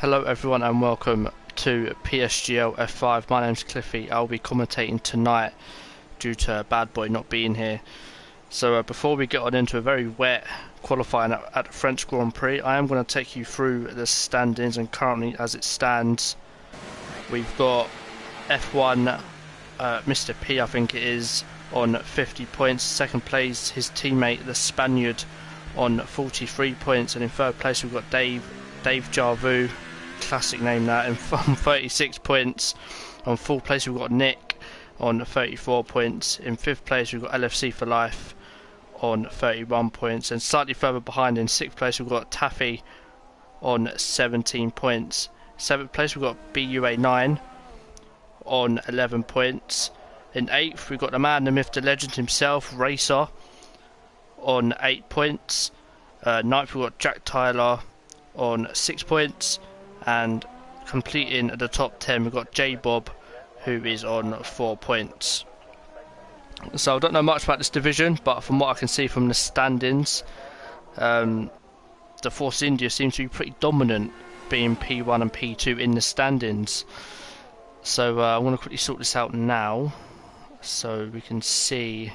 Hello everyone and welcome to PSGL F5. My name's Cliffy. I'll be commentating tonight due to Bad Boy not being here. So before we get on into a very wet qualifying at the French Grand Prix, I am going to take you through the standings, and currently as it stands we've got F1 Mr. P, I think it is, on 50 points. Second place his teammate the Spaniard on 43 points, and in third place we've got Dave Jarvu, classic name that, and 36 points. On fourth place we've got Nick on 34 points. In fifth place we've got LFC for Life on 31 points, and slightly further behind in sixth place we've got Taffy on 17 points. Seventh place we've got BUA9 on 11 points. In eighth we've got the man, the myth, the legend himself, Racer, on 8 points. Ninth we've got Jack Tyler on 6 points, and completing the top 10 we've got J Bob, who is on 4 points. So I don't know much about this division, but from what I can see from the standings, the Force India seems to be pretty dominant, being P1 and P2 in the standings. So I want to quickly sort this out now so we can see.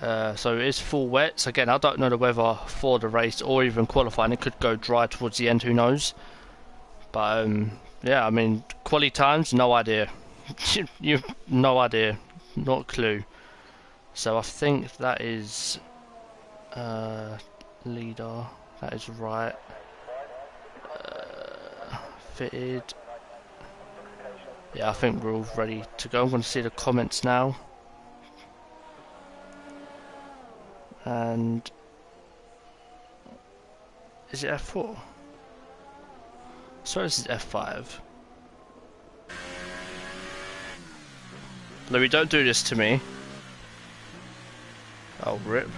So it is full wets. Again, I don't know the weather for the race or even qualifying. It could go dry towards the end, who knows. But yeah, I mean, quali times, no idea. You've no idea, not a clue. So I think that is leader. That is right. Fitted. Yeah, I think we're all ready to go. I'm going to see the comments now. And is it F4? So this is F5. Louis, don't do this to me. Oh, rip.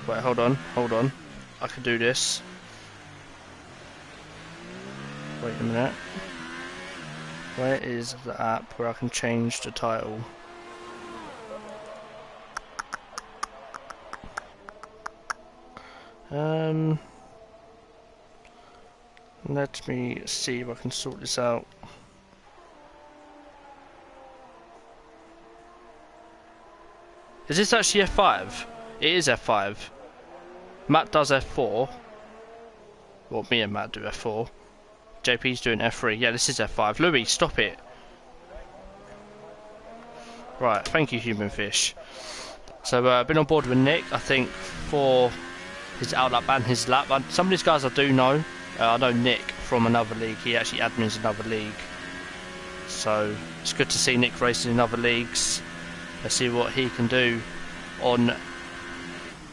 Wait, hold on. I can do this. Wait a minute. Where is the app where I can change the title? Let me see if I can sort this out. Is this actually F5? It is F5. Matt does F4. Well, me and Matt do F4. JP's doing F3. Yeah, this is F5. Louis, stop it. Right, thank you, human fish. So I've been on board with Nick, I think, for his outlap and his lap. Some of these guys I do know. I know Nick from another league. He actually admins another league. So it's good to see Nick racing in other leagues. Let's see what he can do on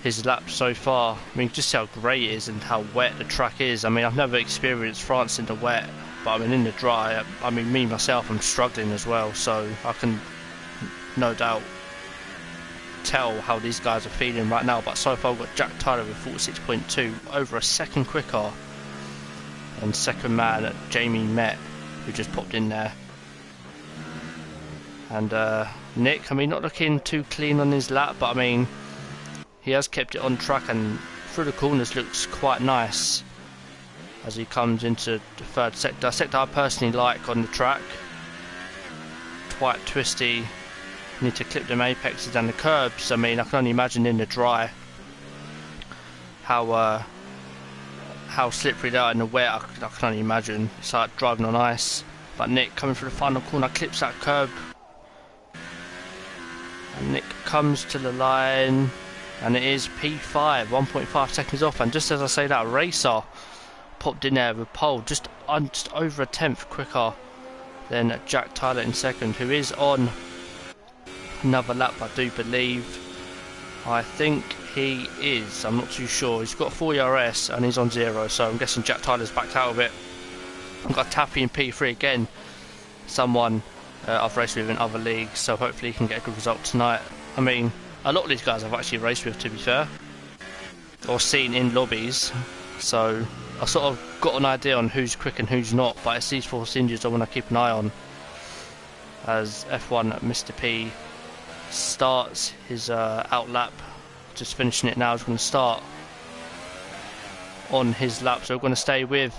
his lap so far. I mean, just see how grey it is and how wet the track is. I mean, I've never experienced France in the wet, but I mean in the dry, I mean me myself, I'm struggling as well. So I can no doubt tell how these guys are feeling right now. But so far we've got Jack Tyler with 46.2, over a second quicker, and second man Jamie Met, who just popped in there. And Nick, I mean, not looking too clean on his lap, but I mean he has kept it on track, and through the corners looks quite nice as he comes into the third sector. Sector I personally like on the track. Quite twisty. Need to clip them apexes and the curbs. I mean, I can only imagine in the dry how slippery they are in the wet. I can only imagine. It's like driving on ice. But Nick coming through the final corner, clips that curb. And Nick comes to the line, and it is P5, 1.5 seconds off. And just as I say that, Racer popped in there with pole, just over a tenth quicker than Jack Tyler in second, who is on another lap, I do believe. I think he is, I'm not too sure. He's got 4 ERS and he's on 0, so I'm guessing Jack Tyler's backed out of it. I've got Taffy in P3 again, someone I've raced with in other leagues, so hopefully he can get a good result tonight. I mean, a lot of these guys I've actually raced with, to be fair, or seen in lobbies, so I sort of got an idea on who's quick and who's not. But it's these Force Indians I want to keep an eye on, as F1 Mr. P starts his out lap, just finishing it now. He's going to start on his lap, so we're going to stay with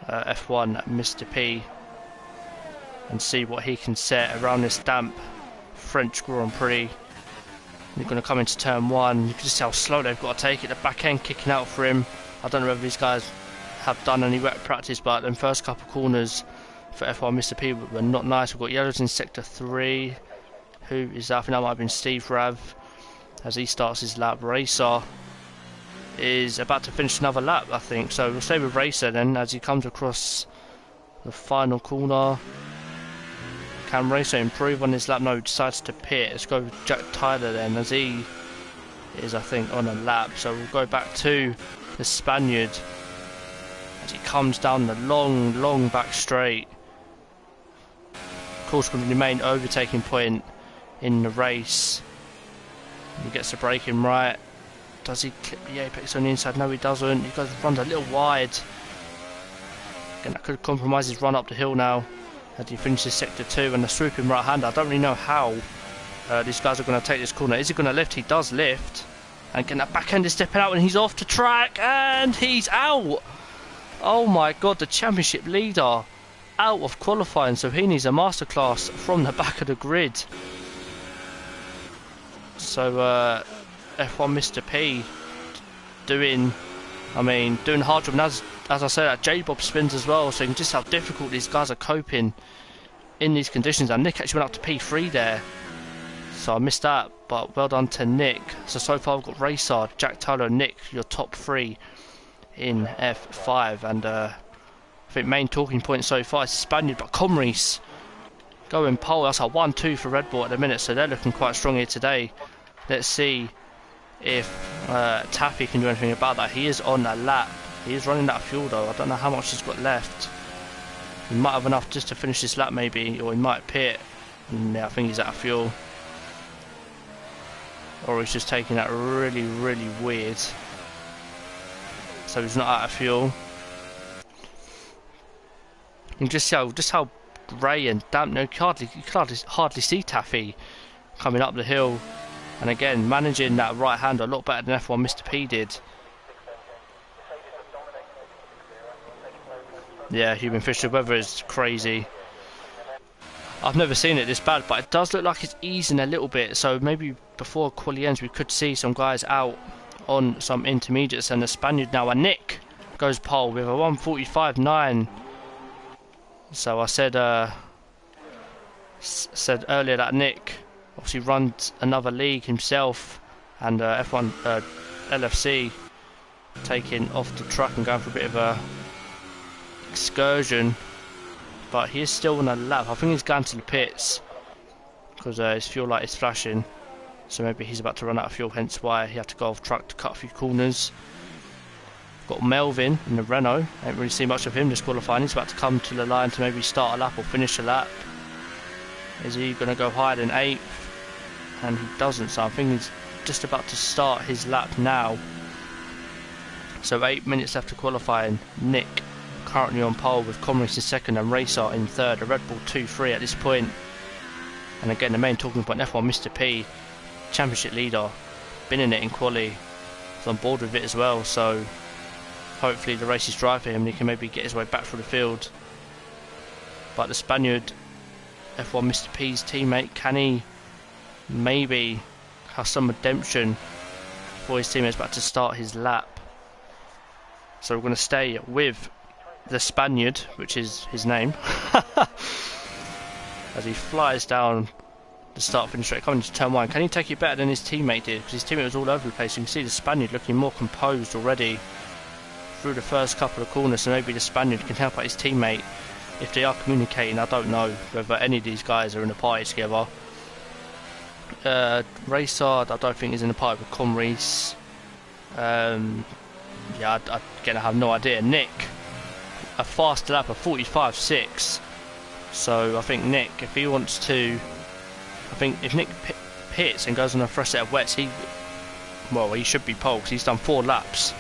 F1 Mr. P and see what he can set around this damp French Grand Prix. You're going to come into turn 1. You can just see how slow they've got to take it. The back end kicking out for him. I don't know whether these guys have done any wet practice, but them first couple corners for F1 Mr. P were not nice. We've got yellows in sector 3. Who is that? I think that might have been Steve Rav as he starts his lap. Racer is about to finish another lap, I think. So we'll stay with Racer then as he comes across the final corner. Can Racer improve on his lap? No, he decides to pit. Let's go with Jack Tyler then, as he is, I think, on a lap. So we'll go back to the Spaniard as he comes down the long back straight. Of course, going to be the main overtaking point in the race. He gets the braking right. Does he clip the apex on the inside? No, he doesn't. He runs a little wide. Again, that could compromise his run up the hill now as he finishes sector 2 and the swooping right hander. I don't really know how these guys are going to take this corner. Is he going to lift? He does lift. And again, that back end is stepping out and he's off the track and he's out. Oh my god, the championship leader out of qualifying. So he needs a masterclass from the back of the grid. So F1 Mr. P doing hard job. And as I said, that J-Bob spins as well, so you can just see how difficult these guys are coping in these conditions. And Nick actually went up to P3 there, so I missed that, but well done to Nick. So far we've got Racer, Jack Tyler and Nick, your top 3 in F5. And I think main talking point so far is Spaniard, but Comries going pole. That's a 1-2 for Red Bull at the minute, so they're looking quite strong here today. Let's see if Taffy can do anything about that. He is on a lap. He is running out of fuel though. I don't know how much he's got left. He might have enough just to finish this lap maybe, or he might pit. Yeah, I think he's out of fuel. Or he's just taking that really weird. So he's not out of fuel. You can just see how grey and damp. No, you can hardly see Taffy coming up the hill. And again, managing that right hander a lot better than F1 Mr. P did. Yeah, Human Fisher, weather is crazy. I've never seen it this bad, but it does look like it's easing a little bit. So maybe before quali ends, we could see some guys out on some intermediates. And the Spaniard now, and Nick goes pole with a 1:45.9. So I said earlier that Nick obviously runs another league himself, and F1 LFC taking off the truck and going for a bit of a excursion, but he is still on a lap. I think he's going to the pits because his fuel light is flashing, so maybe he's about to run out of fuel, hence why he had to go off truck to cut a few corners. Got Melvin in the Renault. I haven't really seen much of him this qualifying. He's about to come to the line to maybe start a lap or finish a lap. Is he going to go higher than 8th? And he doesn't, so I think he's just about to start his lap now. So 8 minutes left to qualifying. Nick currently on pole with Commerce in 2nd and Racer in 3rd. A Red Bull 2-3 at this point. And again, the main talking point, F1 Mr. P, championship leader, been in it in quali, is on board with it as well, so hopefully the race is dry for him and he can maybe get his way back through the field. But the Spaniard, F1 Mr. P's teammate, can he maybe have some redemption before his teammate's about to start his lap? So we're going to stay with the Spaniard, which is his name, as he flies down the start finish straight coming into turn 1. Can he take it better than his teammate did? Because his teammate was all over the place. You can see the Spaniard looking more composed already through the first couple of corners, so maybe the Spaniard can help out his teammate if they are communicating. I don't know whether any of these guys are in a party together. Racer, I don't think he's in a party with Comries. Yeah, again, I have no idea. Nick, a fast lap of 45.6. So I think Nick, if he wants to, if Nick pits and goes on a fresh set of wets, he should be pole because he's done 4 laps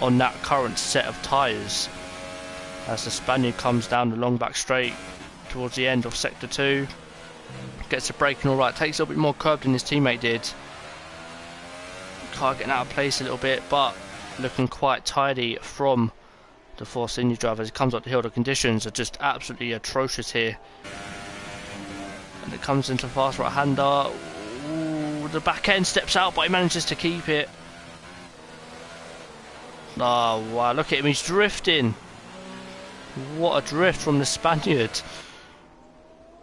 on that current set of tyres. As the Spaniard comes down the long back straight towards the end of sector 2, gets the braking alright, takes a little bit more curb than his teammate did. Car getting out of place a little bit, but looking quite tidy from the Force India driver, as he comes up the hill. The conditions are just absolutely atrocious here. And it comes into fast right-hander. The back end steps out, but he manages to keep it. Oh, wow, look at him, he's drifting. What a drift from the Spaniard.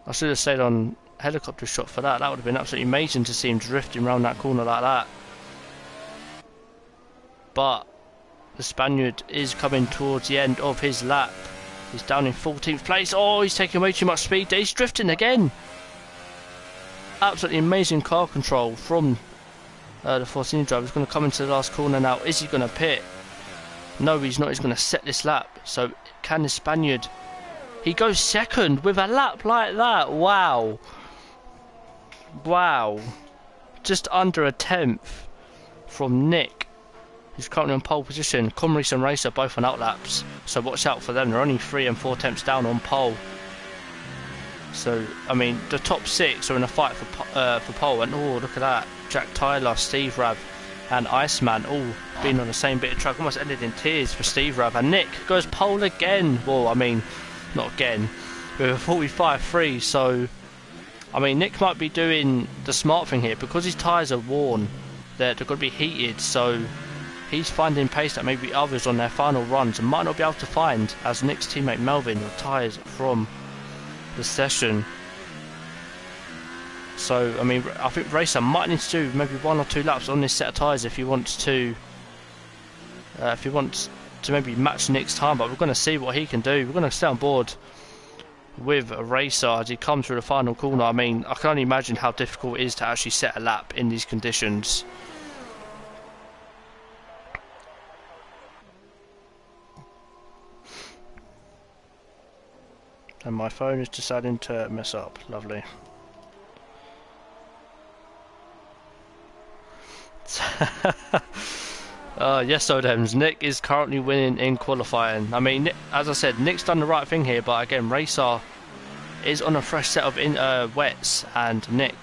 I should have stayed on helicopter shot for that. That would have been absolutely amazing to see him drifting around that corner like that. But the Spaniard is coming towards the end of his lap. He's down in 14th place. Oh, he's taking way too much speed. He's drifting again. Absolutely amazing car control from the Force India driver. He's going to come into the last corner now. Is he going to pit? No, he's not. He's going to set this lap. So can the Spaniard? He goes second with a lap like that. Wow. Wow. Just under a tenth from Nick, who's currently on pole position. Comrice and Racer both on outlaps. So watch out for them. They're only 3 and 4 tenths down on pole. So, I mean, the top 6 are in a fight for pole. And, oh, look at that. Jack Tyler, Steve Rav and Iceman all being on the same bit of track. Almost ended in tears for Steve Rav. And Nick goes pole again. Well, I mean, not again. With a 45.3. So, I mean, Nick might be doing the smart thing here. Because his tyres are worn, they're going to be heated. So, he's finding pace that maybe others on their final runs might not be able to find, as Nick's teammate Melvin retires from the session. So, I mean, I think Racer might need to do maybe 1 or 2 laps on this set of tyres if he wants to maybe match Nick's time. But we're going to see what he can do. We're going to stay on board with a Racer as he comes through the final corner. I mean, I can only imagine how difficult it is to actually set a lap in these conditions. And my phone is deciding to mess up. Lovely. Yes, Odems. Nick is currently winning in qualifying. I mean, as I said, Nick's done the right thing here, but again, Racer is on a fresh set of wets, and Nick,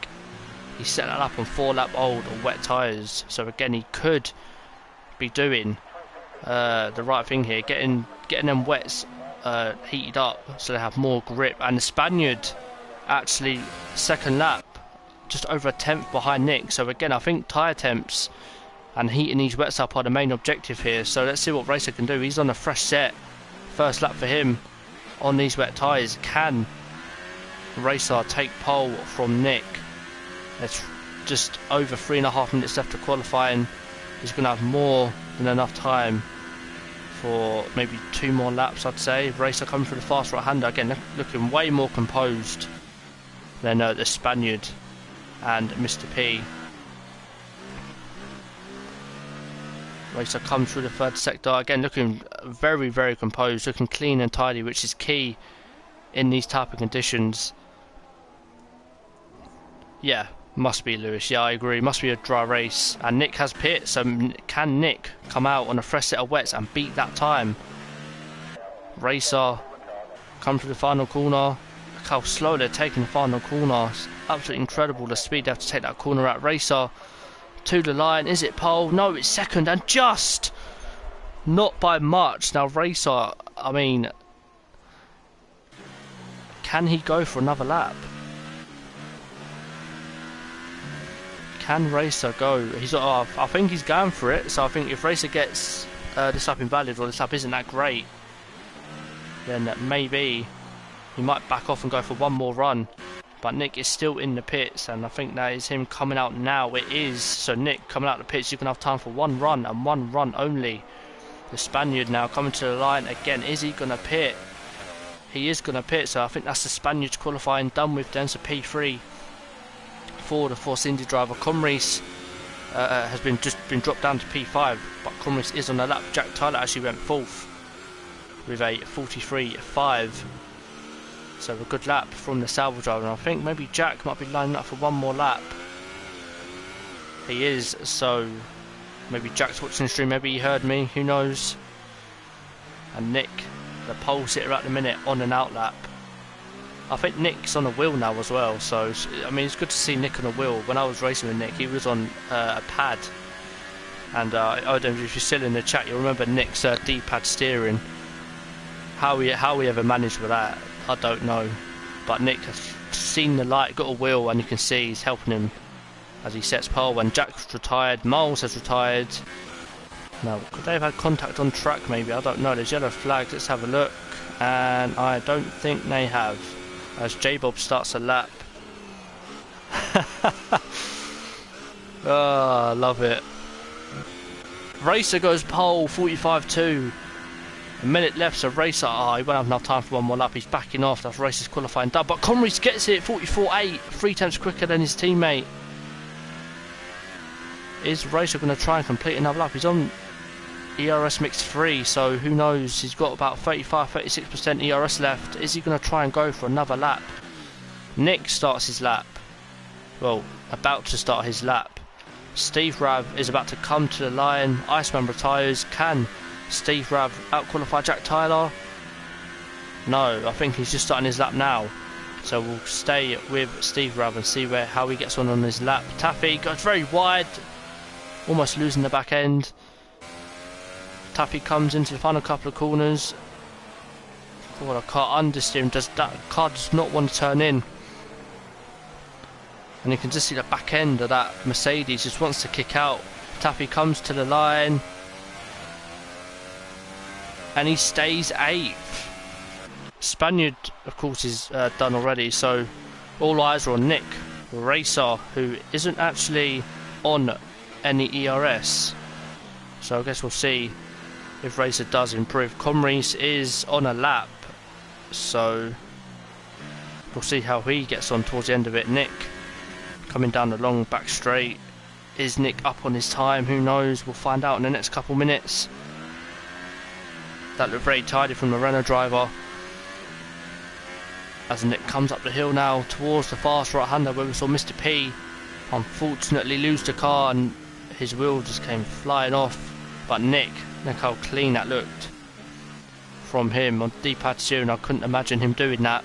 he set that up on 4-lap-old wet tyres. So again, he could be doing the right thing here, getting them wets heated up so they have more grip. And the Spaniard actually second lap, just over a tenth behind Nick. So again, I think tyre temps and heating these wets up are the main objective here. So let's see what Racer can do. He's on a fresh set, first lap for him on these wet tyres. Can Racer take pole from Nick? It's just over 3.5 minutes left to qualifying. He's going to have more than enough time for maybe 2 more laps, I'd say. Racer coming through the fast right-hander again, looking way more composed than the Spaniard and Mr. P. Racer comes through the third sector again, looking very, very composed, looking clean and tidy, which is key in these type of conditions. Yeah, must be Lewis. Yeah, I agree. Must be a dry race. And Nick has pit, so can Nick come out on a fresh set of wets and beat that time? Racer come through the final corner. Look how slow they're taking the final corner. It's absolutely incredible the speed they have to take that corner out. Racer to the line. Is it pole? No, it's second, and just not by much. Now Racer, I mean, can he go for another lap? Can Racer go? I think he's going for it. So I think if Racer gets this lap invalid, or this lap isn't that great, then maybe he might back off and go for one more run. But Nick is still in the pits, and I think that is him coming out now. It is. So Nick coming out of the pits, you can have time for one run and one run only. The Spaniard now coming to the line again. Is he going to pit? He is going to pit, so I think that's the Spaniards qualifying done with then. So P3 for the Force India driver. Comrice has been dropped down to P5, but Comrice is on the lap. Jack Tyler actually went 4th with a 43.5. So a good lap from the Salvo driver, and I think maybe Jack might be lining up for one more lap. He is, so maybe Jack's watching the stream, maybe he heard me, who knows. And Nick, the pole sitter at the minute, on an out lap. I think Nick's on a wheel now as well, so I mean it's good to see Nick on a wheel. When I was racing with Nick, he was on a pad. And I don't know if you're still in the chat, you'll remember Nick's D-pad steering. How he ever managed with that, I don't know. But Nick has seen the light, got a wheel, and you can see he's helping him as he sets pole. When Jack's retired, Miles has retired. Now, could they have had contact on track maybe? I don't know. There's yellow flags. Let's have a look. And I don't think they have. As J-Bob starts a lap. Oh, I love it. Racer goes pole, 45.2. A minute left, so Racer, he won't have enough time for one more lap. He's backing off. That's Racer's qualifying done. But Comries gets it, 44.8. 3 tenths quicker than his teammate. Is Racer going to try and complete another lap? He's on ERS mix 3, so who knows? He's got about 35-36% ERS left. Is he going to try and go for another lap? Nick starts his lap. Well, about to start his lap. Steve Rav is about to come to the line. Iceman retires. Can Steve Rav out-qualify Jack Tyler? No, I think he's just starting his lap now. So we'll stay with Steve Rav and see how he gets on his lap. Taffy goes very wide, almost losing the back end. Taffy comes into the final couple of corners. God, I can't understeer him. That car does not want to turn in. And you can just see the back end of that Mercedes just wants to kick out. Taffy comes to the line. And he stays 8th. Spaniard, of course, is done already. So all eyes are on Nick Racer, who isn't actually on any ERS. So I guess we'll see if Racer does improve. Comries is on a lap. So we'll see how he gets on towards the end of it. Nick coming down the long back straight. Is Nick up on his time? Who knows? We'll find out in the next couple minutes. That looked very tidy from the Renault driver. As Nick comes up the hill now towards the fast right-hander where we saw Mr. P unfortunately lose the car and his wheel just came flying off. But Nick how clean that looked from him on D-pad 2, and I couldn't imagine him doing that.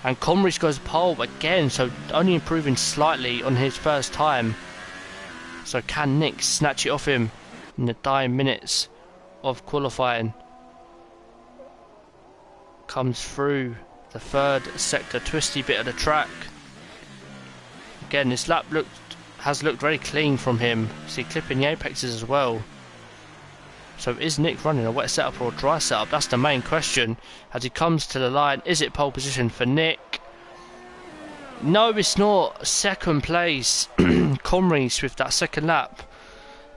And Comrich goes pole again, so only improving slightly on his first time. So can Nick snatch it off him in the dying minutes of qualifying? Comes through the third sector, twisty bit of the track. Again, this lap has looked very clean from him. See, clipping the apexes as well. So is Nick running a wet setup or a dry setup? That's the main question. As he comes to the line, is it pole position for Nick? No, it's not. Second place. Comries with that second lap,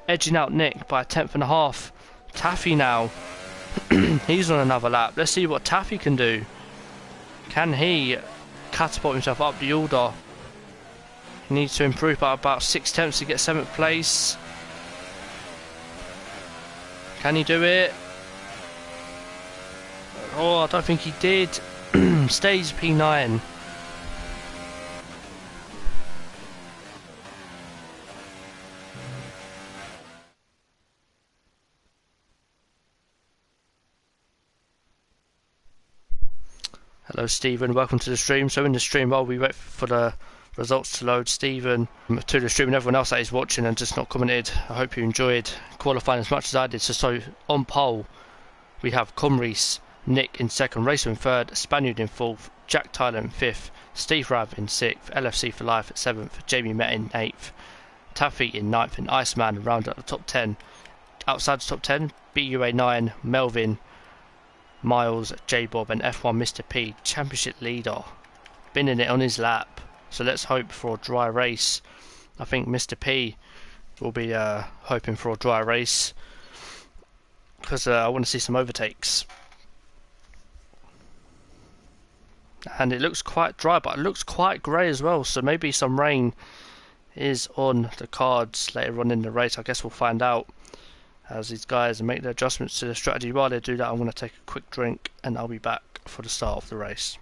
edging out Nick by 1/10.5. Taffy now. He's on another lap. Let's see what Taffy can do. Can he catapult himself up the order? He needs to improve by about 6 tenths to get 7th place. Can he do it? Oh, I don't think he did. Stays P9. Hello Stephen, welcome to the stream. So in the stream, while we wait for the results to load, Stephen, to the stream and everyone else that is watching and just not commented, I hope you enjoyed qualifying as much as I did. So on pole we have Comries, Nick in second, Racer in third, Spaniard in fourth, Jack Tyler in fifth, Steve Rav in sixth, LFC for Life at seventh, Jamie Met in eighth, Taffy in ninth, and Iceman round out the top 10. Outside the top 10, BUA 9, Melvin, Miles, J-Bob and F1 Mr. P, championship leader, been in it on his lap. So let's hope for a dry race. I think Mr. P will be hoping for a dry race because I want to see some overtakes. And it looks quite dry, but it looks quite grey as well, so maybe some rain is on the cards later on in the race. I guess we'll find out as these guys make their adjustments to the strategy. While they do that, I'm going to take a quick drink and I'll be back for the start of the race.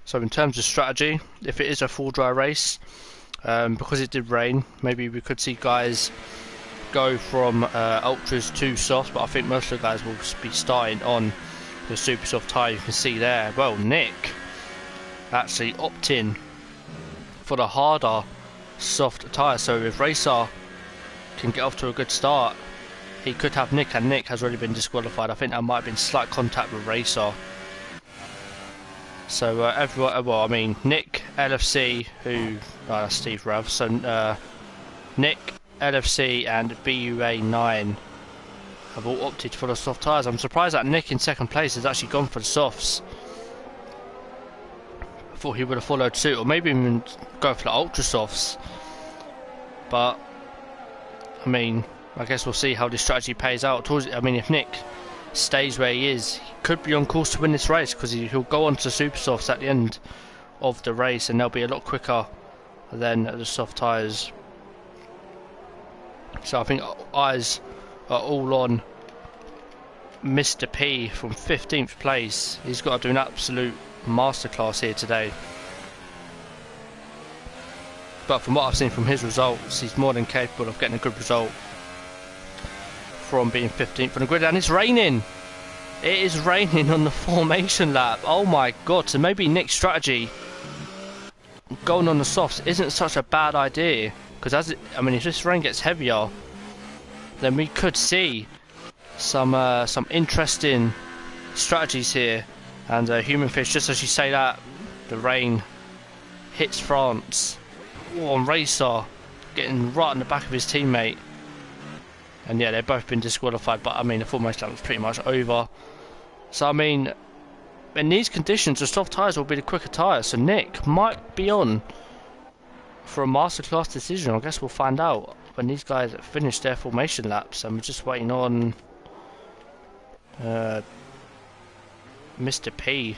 So in terms of strategy, if it is a full dry race, because it did rain, maybe we could see guys go from ultras to soft, but I think most of the guys will be starting on the super soft tyre. You can see there, well, Nick actually opting for the harder soft tyre, so if Racer can get off to a good start, he could have Nick, and Nick has already been disqualified. I think that might have been slight contact with Racer. So everyone, well, I mean Nick, LFC, who that's Steve Rav. So Nick, LFC, and BUA9 have all opted for the soft tyres. I'm surprised that Nick in second place has actually gone for the softs. I thought he would have followed suit, or maybe even go for the ultra softs. But I mean, I guess we'll see how this strategy pays out. I mean, if Nick stays where he is, he could be on course to win this race, because he'll go on to super softs at the end of the race, and they'll be a lot quicker than the soft tyres. So I think eyes are all on Mr. P from 15th place. He's got to do an absolute masterclass here today. But from what I've seen from his results, he's more than capable of getting a good result from being 15th on the grid. And it's raining. It is raining on the formation lap. Oh my god. So maybe Nick's strategy going on the softs isn't such a bad idea, because I mean, if this rain gets heavier, then we could see some interesting strategies here. And Human Fish, just as you say that, the rain hits France. Oh, and Racer getting right on the back of his teammate. And yeah, they've both been disqualified, but I mean, the formation lap was pretty much over. So I mean, in these conditions, the soft tyres will be the quicker tyres, so Nick might be on for a masterclass decision. I guess we'll find out when these guys finish their formation laps. And we're just waiting on Mr. P.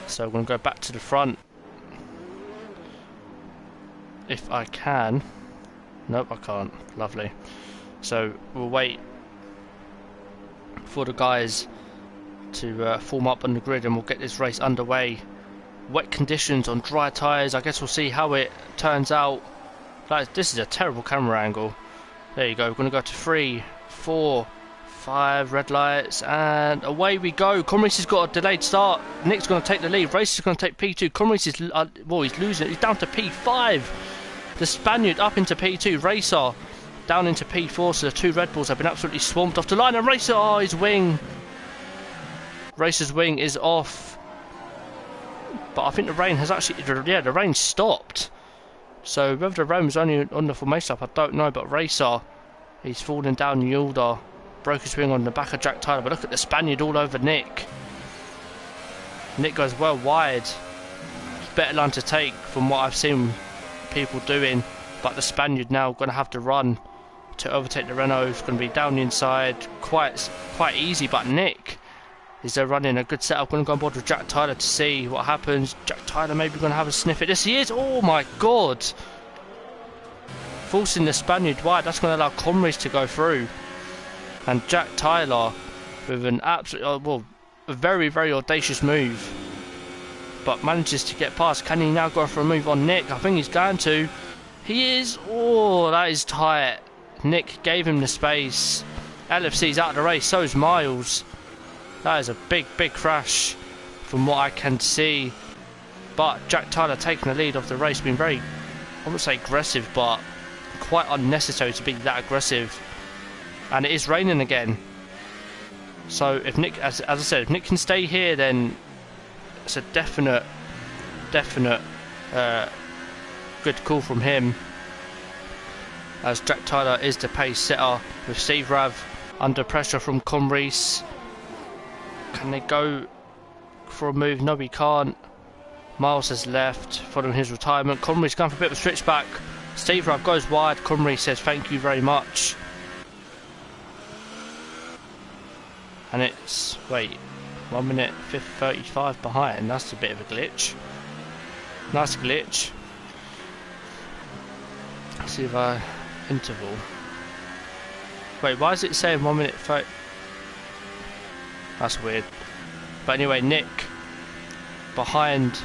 So I'm going to go back to the front if I can. Nope, I can't. Lovely. So we'll wait for the guys to form up on the grid, and we'll get this race underway. Wet conditions on dry tyres. I guess we'll see how it turns out. This is a terrible camera angle. There you go. We're going to go to 3, 4, 5 red lights, and away we go. Comries has got a delayed start. Nick's going to take the lead. Race is going to take P2. Comries is well, he's losing. He's down to P5. The Spaniard up into P2. Racer down into P4. So the two Red Bulls have been absolutely swamped off the line. And Racer, oh, his wing. Racer's wing is off. But I think the rain has actually, yeah, the rain stopped. So whether the rain was only on the formation up, I don't know. But Racer, he's falling down the order. Broke his wing on the back of Jack Tyler. But look at the Spaniard all over Nick. Nick goes well wide. Better line to take from what I've seen people doing. But the Spaniard now going to have to run to overtake the Renault. It's going to be down the inside. Quite easy. But Nick is there running a good setup. Going to go on board with Jack Tyler to see what happens. Jack Tyler maybe going to have a sniff at this. He is. Oh my god. Forcing the Spaniard wide. That's going to allow Comries to go through. And Jack Tyler with an absolute, well, a very, very audacious move. But manages to get past. Can he now go for a move on Nick? I think he's going to. He is. Oh, that is tight. Nick gave him the space. LFC's out of the race. So is Miles. That is a big, big crash from what I can see. But Jack Tyler taking the lead of the race, being very, I wouldn't say aggressive, but quite unnecessary to be that aggressive. And it is raining again. So if Nick, as I said, if Nick can stay here, then it's a definite good call from him. As Jack Tyler is the pace setter with Steve Rav under pressure from Comries. Can they go for a move? No, we can't. Miles has left following his retirement. Comries going for a bit of a switchback. Steve Rav goes wide. Comries says thank you very much. And it's, wait, 1 minute 35 behind. That's a bit of a glitch. Nice glitch. Let's see if I interval. Wait, why is it saying 1 minute 30? That's weird. But anyway, Nick behind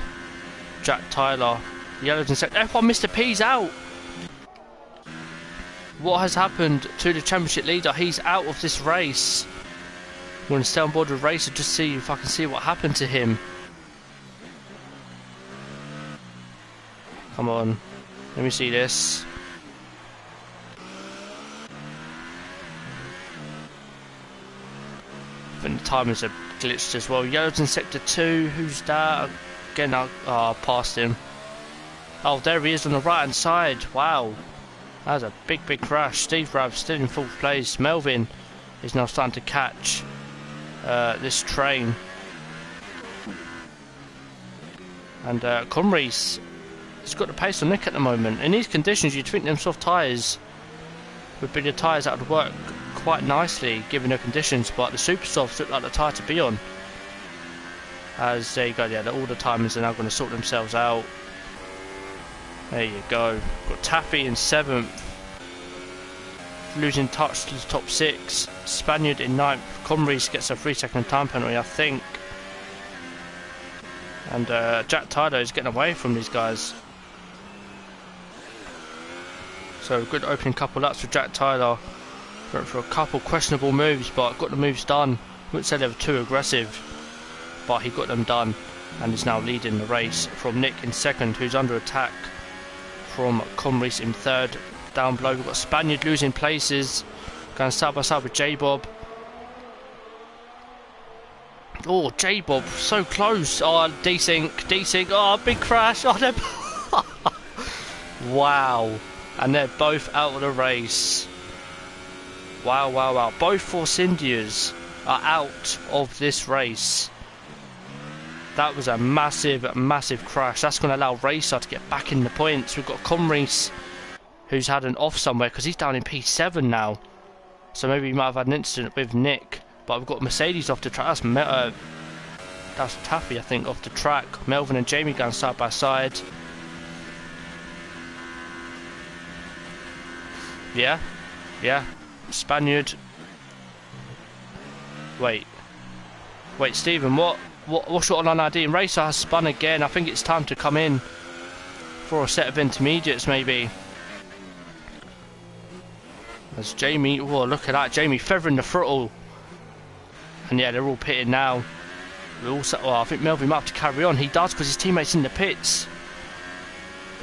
Jack Tyler. Yellows in second. F1 Mr. P's out. What has happened to the championship leader? He's out of this race. I'm going to stay on board with Racer just see if I can see what happened to him. Come on, let me see this. I think the timers are glitched as well. Yellow's in sector 2. Who's that? Again, I passed him. Oh, there he is on the right hand side. Wow. That was a big crash. Steve Rav still in 4th place. Melvin is now starting to catch this train. And Comries has got the pace on Nick at the moment. In these conditions, you'd think them soft tyres would be the tyres that would work quite nicely given the conditions, but the super softs look like the tyre to be on. As there you go, yeah, all the timers are now going to sort themselves out. There you go. Got Taffy in 7th. Losing touch to the top 6. Spaniard in 9th. Comries gets a 3-second time penalty, I think. And Jack Tyler is getting away from these guys. So good opening couple laps for Jack Tyler. Went for a couple questionable moves, but got the moves done. Wouldn't say they were too aggressive, but he got them done and is now leading the race from Nick in 2nd, who's under attack from Comries in 3rd. Down below we've got Spaniard losing places, going side by side with J-Bob. Oh, J-Bob, so close. Oh, desync. Oh, big crash. Oh, they're wow. And they're both out of the race. Wow. Both Force Indias are out of this race. That was a massive crash. That's going to allow Racer to get back in the points. We've got Comries, who's had an off somewhere because he's down in P7 now. So maybe he might have had an incident with Nick. But we've got Mercedes off the track. That's Taffy, I think, off the track. Melvin and Jamie going side by side. Yeah. Spaniard. Wait, Stephen, what's your online ID? And Racer has spun again. I think it's time to come in for a set of intermediates, maybe. There's Jamie. Oh, look at that. Jamie feathering the throttle. And yeah, they're all pitted now. I think Melvin might have to carry on. He does because his teammate's in the pits.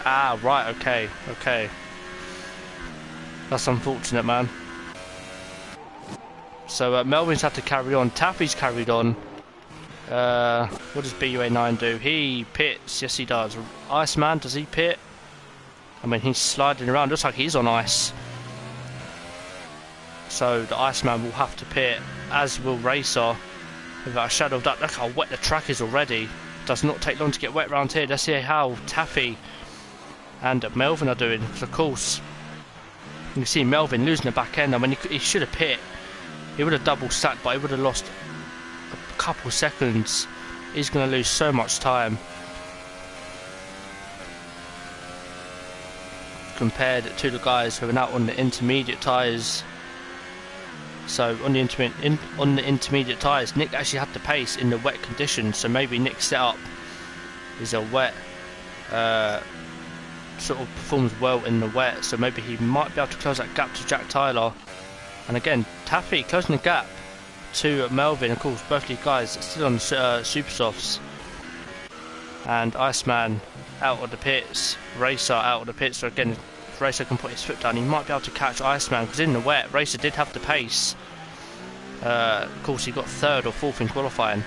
Ah, right, okay. That's unfortunate, man. So Melvin's had to carry on. Taffy's carried on. What does BUA9 do? He pits. Yes, he does. Iceman, does he pit? I mean, he's sliding around. Looks like he's on ice. So the Iceman will have to pit, as will Racer. Without a shadow of doubt. Look how wet the track is already. Does not take long to get wet around here. Let's see how Taffy and Melvin are doing. Because of course, you can see Melvin losing the back end. I mean, he should have pit. He would have double stacked, but he would have lost a couple seconds. He's going to lose so much time compared to the guys who are out on the intermediate tyres. So on the intermediate tyres, Nick actually had the pace in the wet conditions. So maybe Nick's setup is a wet, sort of performs well in the wet. So maybe he might be able to close that gap to Jack Tyler. And again, Taffy closing the gap to Melvin. Of course, both these guys still on super softs. And Iceman out of the pits, Racer out of the pits. So again, if Racer can put his foot down, he might be able to catch Iceman, because in the wet, Racer did have the pace. Of course, he got 3rd or 4th in qualifying.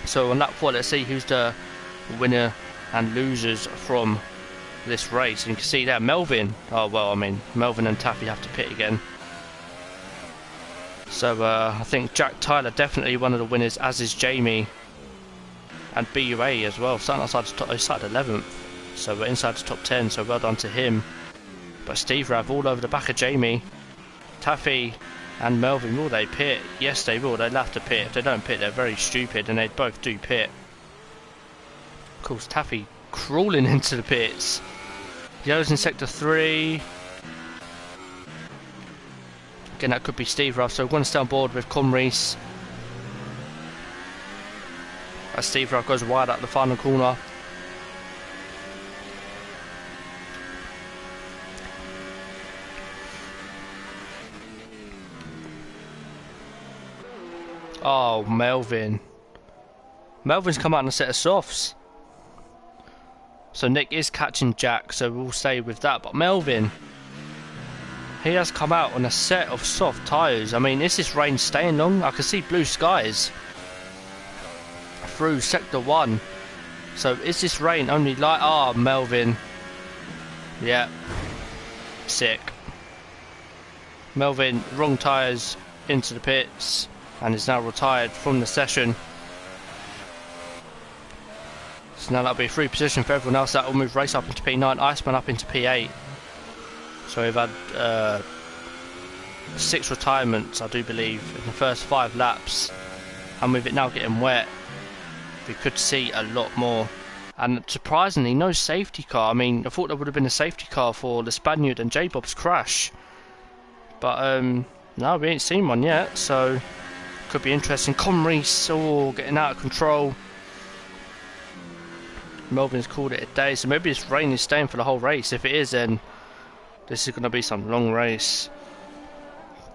So on that point, let's see who's the winner and losers from this race. And you can see there, Melvin. Oh well, I mean, Melvin and Taffy have to pit again. So I think Jack Tyler definitely one of the winners, as is Jamie and BUA as well. Starting outside the top, he started 11th, so we're inside the top 10. So well done to him. But Steve Rav all over the back of Jamie. Taffy and Melvin, will they pit? Yes, they will. They'll have to pit. If they don't pit, they're very stupid, and they both do pit. Of course, Taffy crawling into the pits. Yellow's in sector 3. Again, that could be Steve Ruff, so we're going to stay on board with Comries. as Steve Rav goes wide at the final corner. Oh, Melvin's come out on a set of softs. So Nick is catching Jack, so we'll stay with that. But Melvin, he has come out on a set of soft tyres. I mean, is this rain staying long? I can see blue skies through sector 1. So is this rain only light? Ah, Melvin. Yeah. Sick. Melvin, wrong tyres into the pits and is now retired from the session. So now that'll be a free position for everyone else. That will move Race up into P9, Iceman up into P8. So we've had 6 retirements, I do believe, in the first 5 laps. And with it now getting wet, we could see a lot more. And surprisingly, no safety car. I mean, I thought there would have been a safety car for the Spaniard and J-Bob's crash. But no, we ain't seen one yet, so could be interesting. Comrie getting out of control. Melvin's called it a day, so maybe this rain is staying for the whole race. If it is, then this is going to be some long race.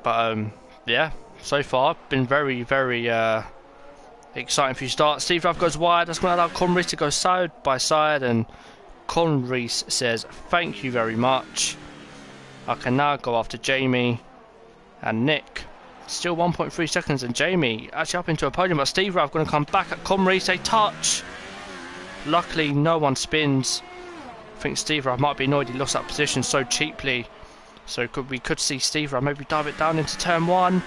But yeah, so far been very, very exciting for you start. Steve Rav goes wide. That's going to allow Conreys to go side by side, and Conreys says thank you very much. I can now go after Jamie and Nick. Still 1.3 seconds, and Jamie actually up into a podium. But Steve Rav going to come back at Conreys. They touch. Luckily, no one spins. I think Steve Rav might be annoyed he lost that position so cheaply. So we could see Steve Rav maybe dive it down into turn 1.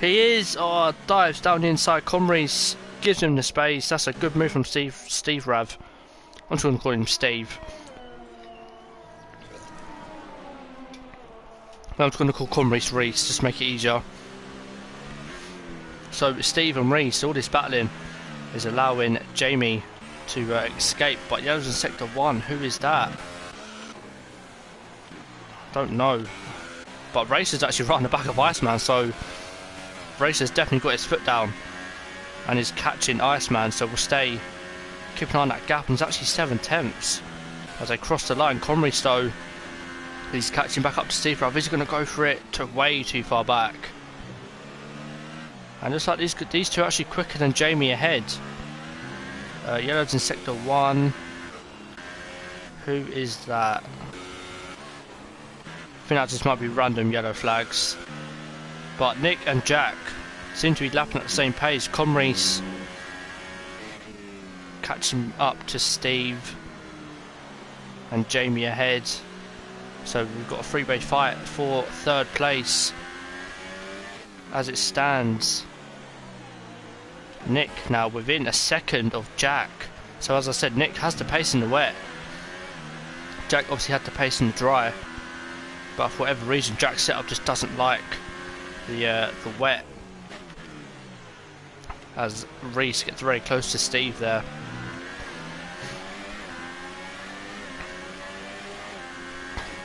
He is. Oh, dives down the inside. Comries gives him the space. That's a good move from Steve Rav. I'm just going to call him Steve. I'm just going to call Comries Reese, just to make it easier. So Steve and Reese, all this battling is allowing Jamie to escape, but Yellow's in sector 1. Who is that? Don't know. But Race is actually right on the back of Iceman, so Race has definitely got his foot down and is catching Iceman, so we'll stay, keep an eye on that gap, and it's actually 7 tenths as they cross the line. Conry Stowe, he's catching back up to Steve Rav. He's going to go for it, took way too far back. And just like these two are actually quicker than Jamie ahead. Yellow's in sector 1. Who is that? I think that just might be random yellow flags. But Nick and Jack seem to be lapping at the same pace. Comries catching up to Steve and Jamie ahead. So we've got a three-way fight for 3rd place as it stands. Nick now within a second of Jack. So as I said, Nick has the pace in the wet. Jack obviously had the pace in the dry, but for whatever reason Jack's setup just doesn't like the wet, as Reese gets very close to Steve there.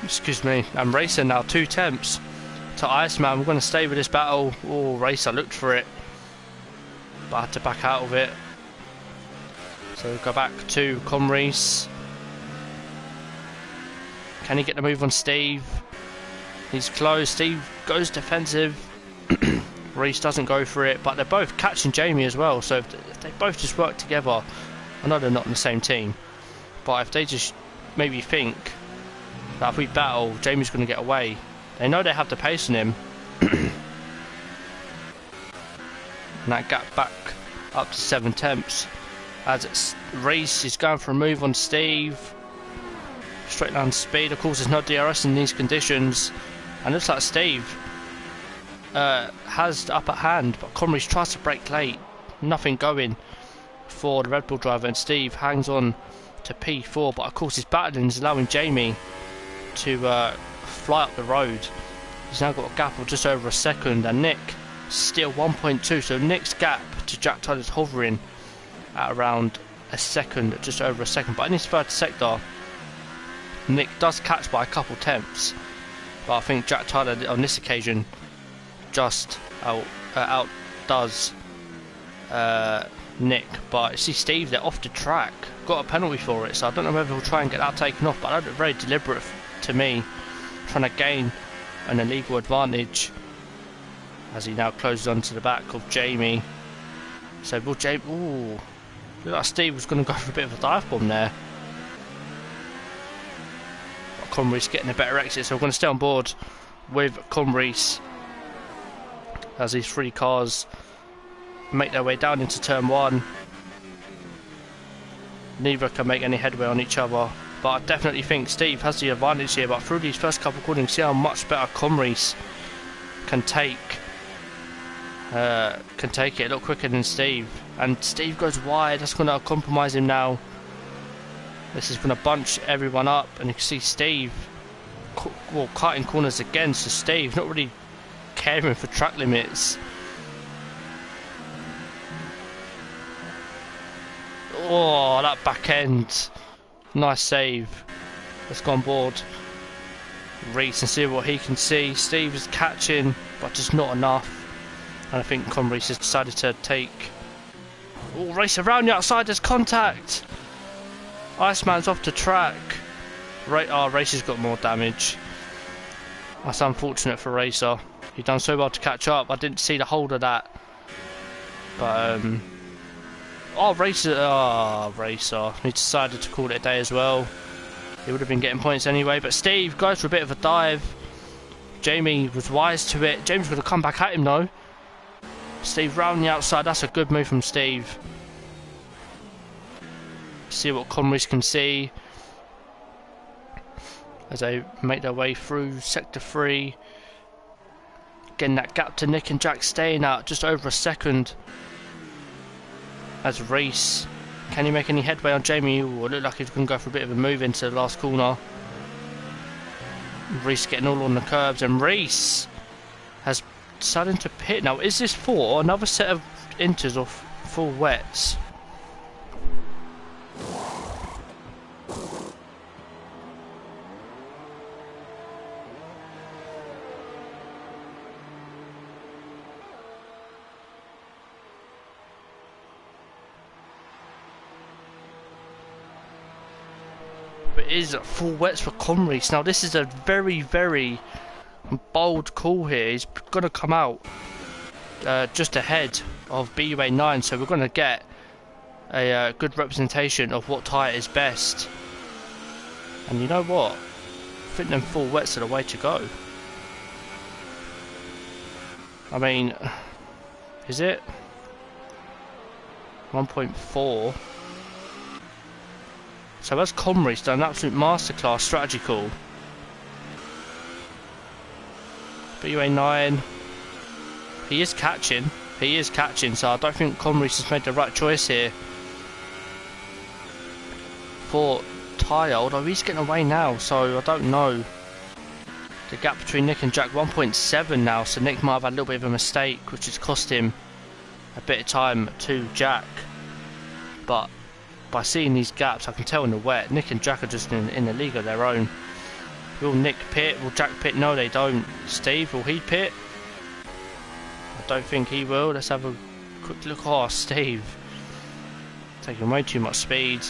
Excuse me. I'm racing now 2 tenths to Iceman. We're going to stay with this battle. Oh, Race, I looked for it, but I had to back out of it. So we'll go back to Comries. Can he get the move on Steve? He's close. Steve goes defensive. Reese doesn't go for it, but they're both catching Jamie as well. So if they both just work together, I know they're not in the same team, but if they just maybe think that if we battle, Jamie's going to get away, they know they have the pace on him. And that gap back up to 7 tenths as Reese is going for a move on Steve. Straight line speed. Of course, there's no DRS in these conditions, and looks like Steve has the upper hand, but Comries tries to brake late. Nothing going for the Red Bull driver, and Steve hangs on to P4, but of course his battling is allowing Jamie to fly up the road. He's now got a gap of just over a second, and Nick still 1.2, so Nick's gap to Jack Tyler's hovering at around a second, just over a second. But in his 3rd sector, Nick does catch by a couple tenths, but I think Jack Tyler on this occasion just outdoes Nick, but you see Steve, they're off the track. Got a penalty for it, so I don't know whether he'll try and get that taken off, but that looked very deliberate to me, trying to gain an illegal advantage as he now closes onto the back of Jamie. So will Jamie, ooh, looked like Steve was going to go for a bit of a dive bomb there. But Conreys getting a better exit, so we're going to stay on board with Conreys as these three cars make their way down into turn one. Neither can make any headway on each other, but I definitely think Steve has the advantage here. But through these first couple of corners, see how much better Conreys can take it a lot quicker than Steve. And Steve goes wide, that's going to compromise him now. This is going to bunch everyone up, and you can see Steve cutting corners again. So Steve not really caring for track limits. Oh, that back end. Nice save. Let's go on board Reese and see what he can see. Steve is catching, but just not enough. And I think Conreys has decided to take... Oh, race around the outside, there's contact. Iceman's off the track. Racer's got more damage. That's unfortunate for Racer. He's done so well to catch up. I didn't see the hold of that. But, oh, Racer. He decided to call it a day as well. He would have been getting points anyway. But Steve goes for a bit of a dive. Jamie was wise to it. Jamie's going to come back at him though. Steve round the outside. That's a good move from Steve. See what Conreys can see as they make their way through sector 3. Getting that gap to Nick and Jack, staying out just over a second. As Reese, can he make any headway on Jamie? Ooh, it looked like he's going to go for a bit of a move into the last corner. Reese getting all on the curbs, and Reese has decided to pit. Now, is this for another set of inters or full wets? It is full wets for Conreys. Now this is a very, very bold call here. He's going to come out just ahead of BUA 9, so we're going to get a good representation of what tyre is best. And you know what? I think them full wets are the way to go. I mean, is it 1.4? So as Conreys done an absolute masterclass strategy call. BUA 9, he is catching, so I don't think Conreys has made the right choice here for tyre, although he's getting away now, so I don't know. The gap between Nick and Jack, 1.7 now, so Nick might have had a little bit of a mistake, which has cost him a bit of time to Jack. But by seeing these gaps, I can tell in the wet, Nick and Jack are just in a league of their own. Will Nick pit? Will Jack pit? No, they don't. Steve, will he pit? I don't think he will. Let's have a quick look. Oh, Steve. Taking way too much speed.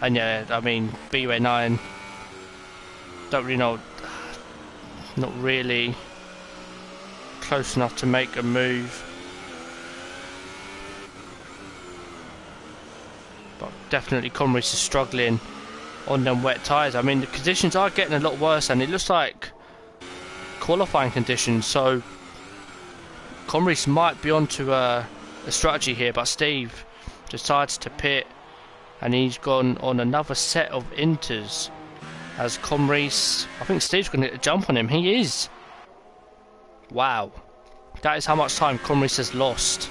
And yeah, I mean, BUA 9. Don't really know. Not really close enough to make a move. But definitely Conreys is struggling on them wet tyres. I mean, the conditions are getting a lot worse, and it looks like qualifying conditions, so Conreys might be onto a strategy here. But Steve decides to pit, and he's gone on another set of inters as Conreys. I think Steve's going to get a jump on him. He is. Wow, that is how much time Conreys has lost.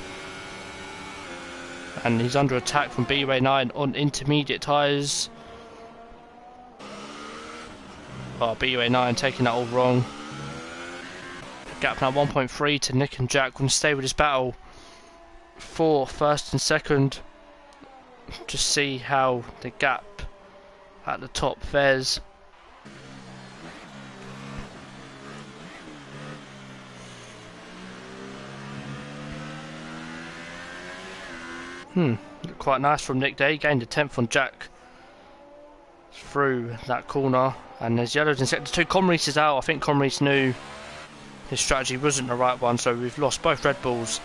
And he's under attack from BUA 9 on intermediate tyres. Oh, BUA 9 taking that all wrong. Gap now 1.3 to Nick and Jack. Going to stay with this battle for first and second. Just see how the gap at the top fares. Quite nice from Nick there. He gained a 10th on Jack through that corner. And there's yellows in sector 2. Comreese is out. I think Comreese knew his strategy wasn't the right one, so we've lost both Red Bulls,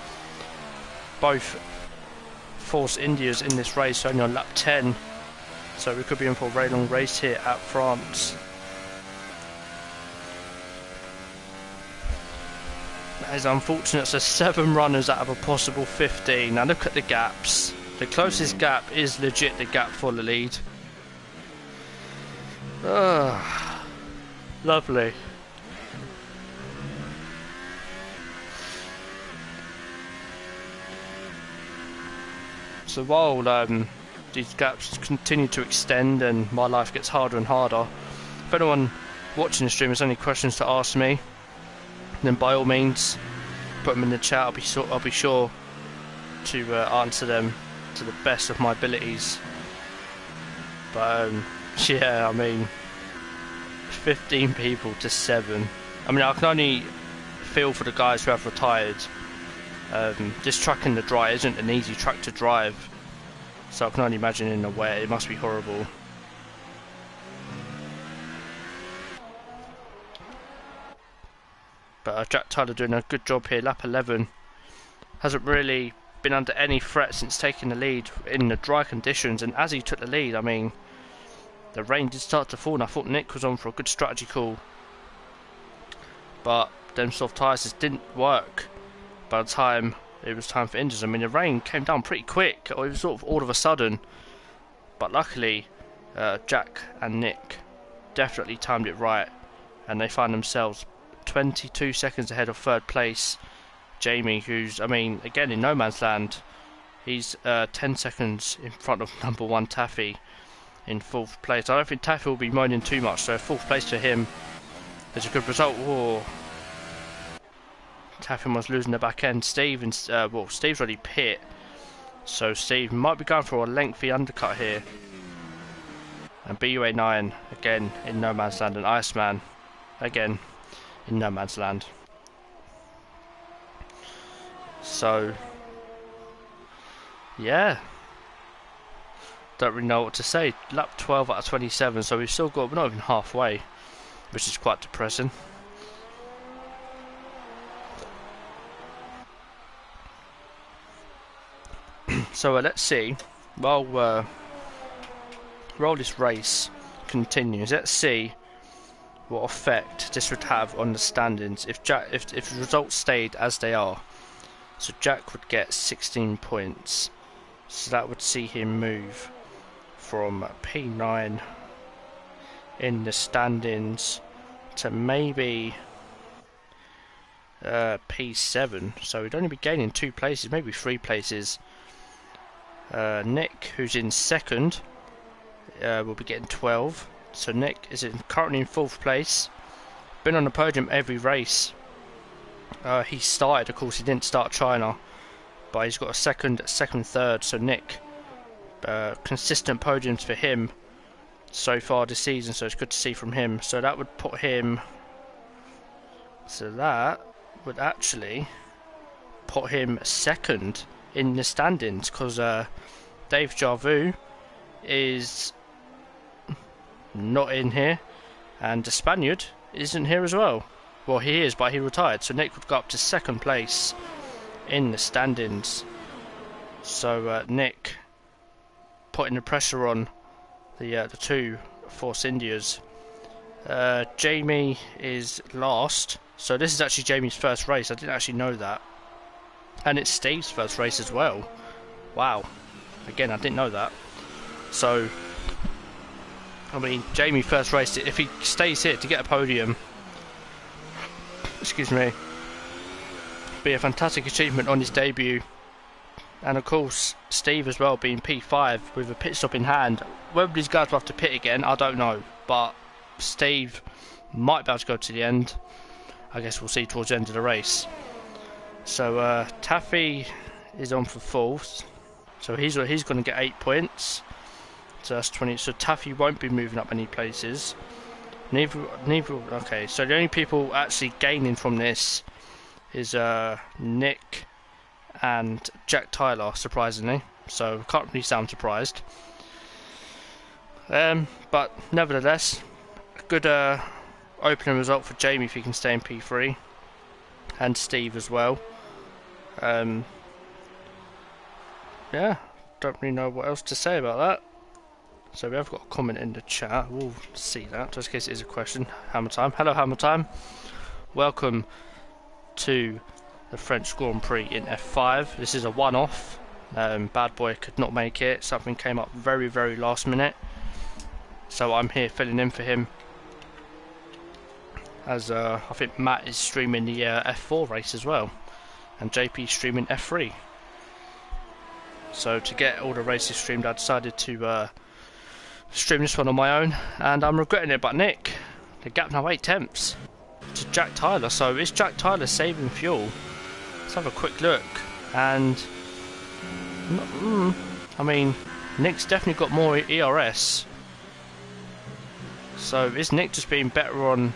both Force Indias in this race, only on lap 10. So we could be in for a very long race here at France. That is unfortunate. So 7 runners out of a possible 15. Now look at the gaps. The closest gap is legit the gap for the lead. Lovely. So while these gaps continue to extend and my life gets harder and harder, if anyone watching the stream has any questions to ask me, then by all means put them in the chat. I'll be sure to answer them to the best of my abilities. But yeah, I mean, 15 people to 7. I mean, I can only feel for the guys who have retired. This track in the dry isn't an easy track to drive, so I can only imagine in the wet it must be horrible. But Jack Tyler doing a good job here. Lap 11 hasn't really been under any threat since taking the lead in the dry conditions, and as he took the lead, I mean, the rain did start to fall and I thought Nick was on for a good strategy call, but them soft tyres just didn't work by the time it was time for Indians. I mean, the rain came down pretty quick, or it was sort of all of a sudden, but luckily Jack and Nick definitely timed it right, and they find themselves 22 seconds ahead of third place Jamie, who's, I mean, again in no man's land. He's 10 seconds in front of number 1 Taffy in 4th place. I don't think Taffy will be moaning too much, so 4th place for him is a good result. Oh, Taffy was losing the back end. Steve's already pit, so Steve might be going for a lengthy undercut here. And BUA 9 again in no man's land, and Iceman again in no man's land. So yeah, don't really know what to say. Lap 12 out of 27, so we've still got, we're not even halfway, which is quite depressing. So let's see, while this race continues, let's see what effect this would have on the standings if the results stayed as they are. So Jack would get 16 points, so that would see him move from P9 in the standings to maybe P7, so he'd only be gaining 2 places, maybe 3 places. Nick, who's in 2nd, will be getting 12, so Nick is currently in 4th place, been on the podium every race. He started, of course he didn't start China, but he's got a second, third, so Nick, consistent podiums for him so far this season, so it's good to see from him. So that would put him, so that would actually put him 2nd in the standings, because Dave Jarvu is not in here, and the Spaniard isn't here as well. Well, he is, but he retired, so Nick would go up to 2nd place in the standings. So Nick putting the pressure on the 2 Force Indias. Jamie is last, so this is actually Jamie's first race. I didn't actually know that, and it's Steve's first race as well. Wow, again I didn't know that. So I mean, Jamie first race, if he stays here to get a podium, excuse me, be a fantastic achievement on his debut. And of course Steve as well, being P5 with a pit stop in hand. Whether these guys will have to pit again, I don't know, but Steve might be able to go to the end. I guess we'll see towards the end of the race. So Taffy is on for 4th, so he's going to get 8 points, so that's 20. So Taffy won't be moving up any places. Neither. Okay, so the only people actually gaining from this is Nick and Jack Tyler, surprisingly. so can't really sound surprised. But nevertheless, a good opening result for Jamie if he can stay in P3, and Steve as well. Yeah, don't really know what else to say about that. So we have got a comment in the chat. We'll see that, just in case it is a question. Hammer Time. Hello, Hammer Time. Welcome to the French Grand Prix in F5. This is a one-off. Bad Boy could not make it. Something came up very, very last minute. So I'm here filling in for him. As I think Matt is streaming the F4 race as well. And JP streaming F3. So to get all the races streamed, I decided to stream this one on my own, and I'm regretting it. But Nick, the gap now 8 tenths to Jack Tyler. So is Jack Tyler saving fuel? Let's have a quick look. And I mean, Nick's definitely got more ERS. So is Nick just being better on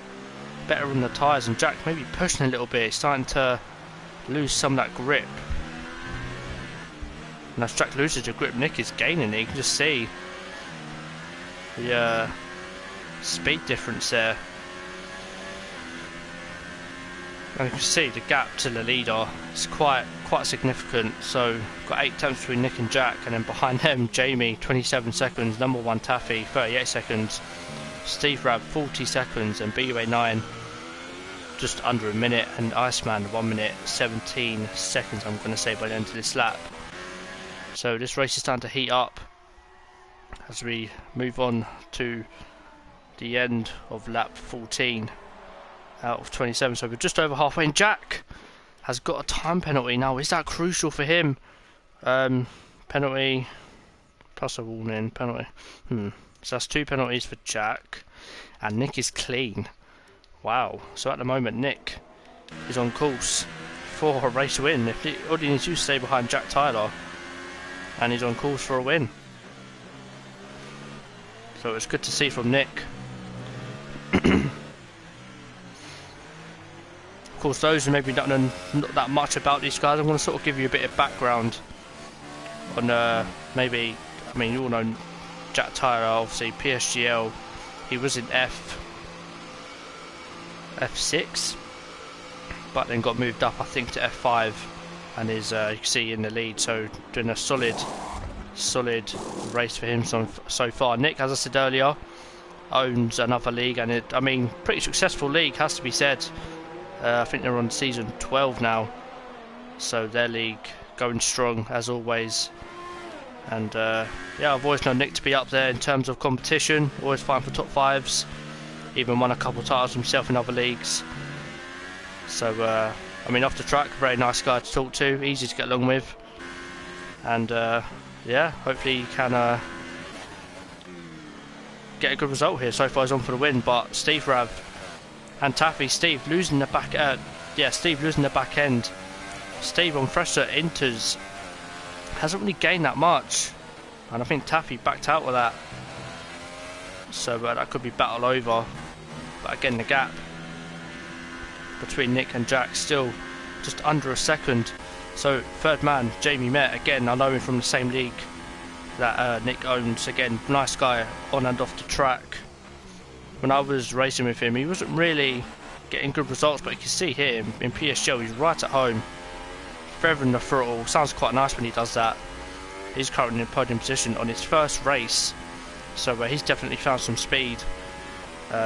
the tyres, and Jack maybe pushing a little bit, starting to lose some of that grip. And as Jack loses the grip, Nick is gaining it. You can just see the speed difference there. And you can see the gap to the leader is quite significant. So got 8 tenths between Nick and Jack, and then behind them Jamie 27 seconds, number 1 Taffy 38 seconds, Steve Rab 40 seconds, and BUA9 just under a minute, and Iceman 1 minute 17 seconds I'm going to say by the end of this lap. So this race is starting to heat up as we move on to the end of lap 14 out of 27. So we're just over halfway, and Jack has got a time penalty now. Is that crucial for him? Penalty plus a warning penalty. So that's 2 penalties for Jack, and Nick is clean. Wow. So at the moment Nick is on course for a race win. All he needs to do is stay behind Jack Tyler, and he's on course for a win. So it's good to see from Nick. Of course, those who maybe don't know not that much about these guys, I'm going to sort of give you a bit of background on maybe, I mean, you all know Jack Tyler, obviously PSGL. He was in F6, but then got moved up, I think, to F5, and is you can see in the lead. So doing a solid race for him so far. Nick, as I said earlier, owns another league, and I mean, pretty successful league, has to be said. I think they're on season 12 now, so their league going strong as always. And yeah, I've always known Nick to be up there in terms of competition, always fighting for top 5s, even won a couple of titles himself in other leagues. So I mean, off the track, very nice guy to talk to, easy to get along with, and yeah, hopefully he can get a good result here. So far he's on for the win, but Steve Rav and Taffy, Steve losing the back Steve losing the back end. Steve on fresh inters hasn't really gained that much, and I think Taffy backed out with that, so that could be battle over. But again, the gap between Nick and Jack still just under a second. So third man, Jamie Met, again, I know him from the same league that Nick owns. Again, nice guy on and off the track. When I was racing with him, he wasn't really getting good results, but you can see here in PSGL, he's right at home, feathering the throttle. Sounds quite nice when he does that. He's currently in podium position on his first race, so he's definitely found some speed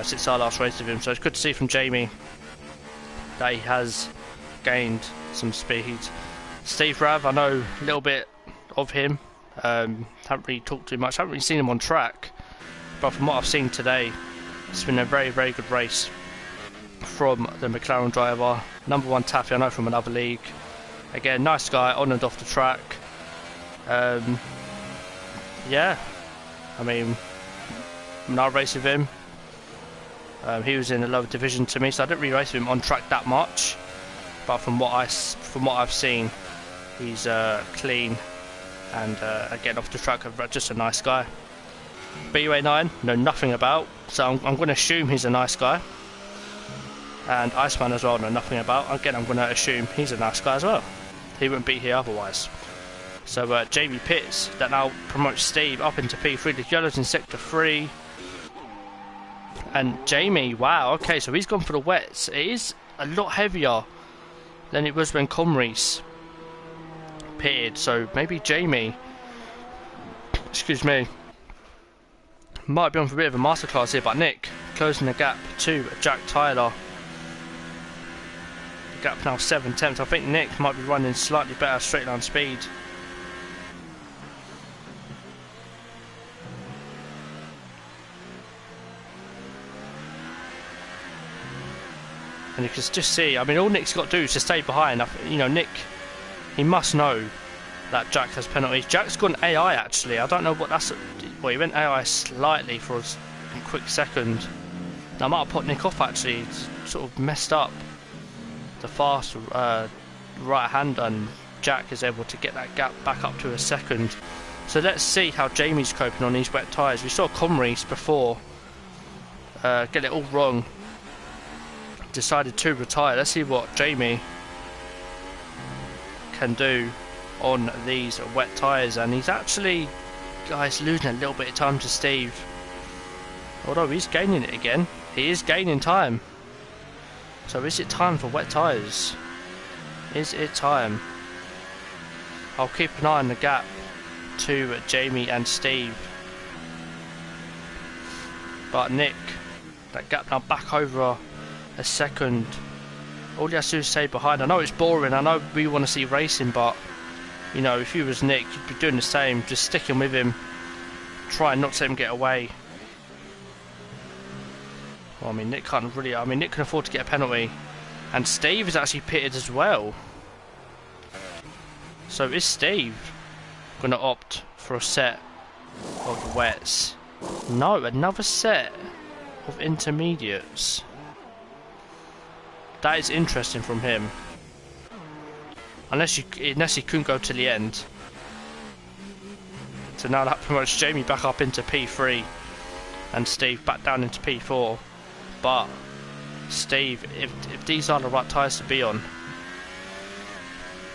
since I last raced with him. So it's good to see from Jamie that he has gained some speed. Steve Rav, I know a little bit of him, haven't really talked too much, haven't really seen him on track, but from what I've seen today, it's been a very, very good race from the McLaren driver. Number 1 Taffy, I know from another league. Again, nice guy on and off the track. Yeah, I mean, when I raced with him, he was in a lower division to me, so I didn't really race with him on track that much. But from what I've seen, he's clean, and again off the track, just a nice guy. BUA9, know nothing about, so I'm going to assume he's a nice guy. And Iceman as well, know nothing about. Again, I'm going to assume he's a nice guy as well. He wouldn't be here otherwise. So Jamie Pitts, that now promotes Steve up into P3. The yellows in sector 3. And Jamie, wow, okay, so he's gone for the wets. It is a lot heavier than it was when Comries pitted. So maybe Jamie, excuse me, might be on for a bit of a masterclass here. But Nick closing the gap to Jack Tyler. The gap now 7/10. I think Nick might be running slightly better straight line speed. And you can just see, I mean, all Nick's got to do is to stay behind. You know, Nick, he must know that Jack has penalties. Jack's gone AI actually. I don't know what that's. Well, he went AI slightly for a quick second. Now, I might have put Nick off actually. It's sort of messed up the fast right hander, and Jack is able to get that gap back up to a second. So let's see how Jamie's coping on these wet tyres. We saw Comries before get it all wrong. Decided to retire. Let's see what Jamie can do on these wet tyres. And he's actually, guys, losing a little bit of time to Steve. Although he's gaining it again. He is gaining time. So is it time for wet tyres? Is it time? I'll keep an eye on the gap to Jamie and Steve. But Nick, that gap now back over a second. All he has to do is stay behind. I know it's boring, I know we want to see racing, but you know, if you was Nick, you'd be doing the same, just sticking with him, trying not to let him get away. Well, I mean, Nick can't really, I mean, Nick can afford to get a penalty, and Steve is actually pitted as well. So is Steve going to opt for a set of wets? No, another set of intermediates. That is interesting from him. Unless he couldn't go to the end. So now that promotes Jamie back up into P3 and Steve back down into P4. But Steve, if these are the right tyres to be on,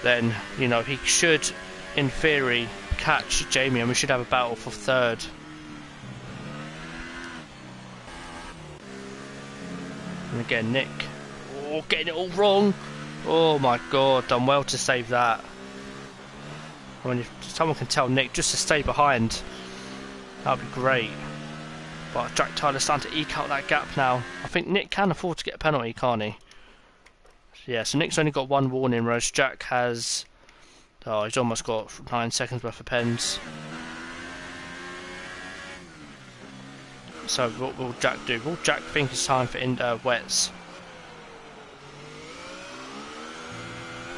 then you know he should, in theory, catch Jamie, and we should have a battle for third. And again, Nick. Oh, getting it all wrong. Oh my god, done well to save that. I mean, if someone can tell Nick just to stay behind, that would be great. But Jack Tyler's starting to eke out that gap now. I think Nick can afford to get a penalty, can't he? Yeah, so Nick's only got one warning, whereas Jack has... Oh, he's almost got 9 seconds worth of pens. So what will Jack do? Will Jack think it's time for wets?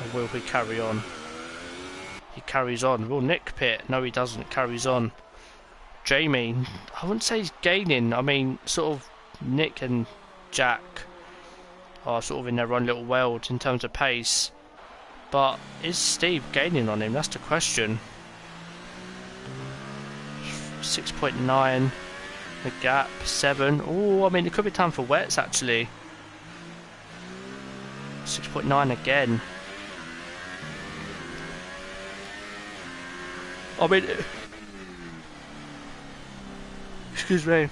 Or will he carry on? He carries on. Will Nick pit? No, he doesn't. Carries on. Jamie, I wouldn't say he's gaining. I mean, sort of Nick and Jack are sort of in their own little world in terms of pace. But is Steve gaining on him? That's the question. 6.9. The gap, 7. Oh, I mean, it could be time for wets, actually. 6.9 again. I mean... Excuse me.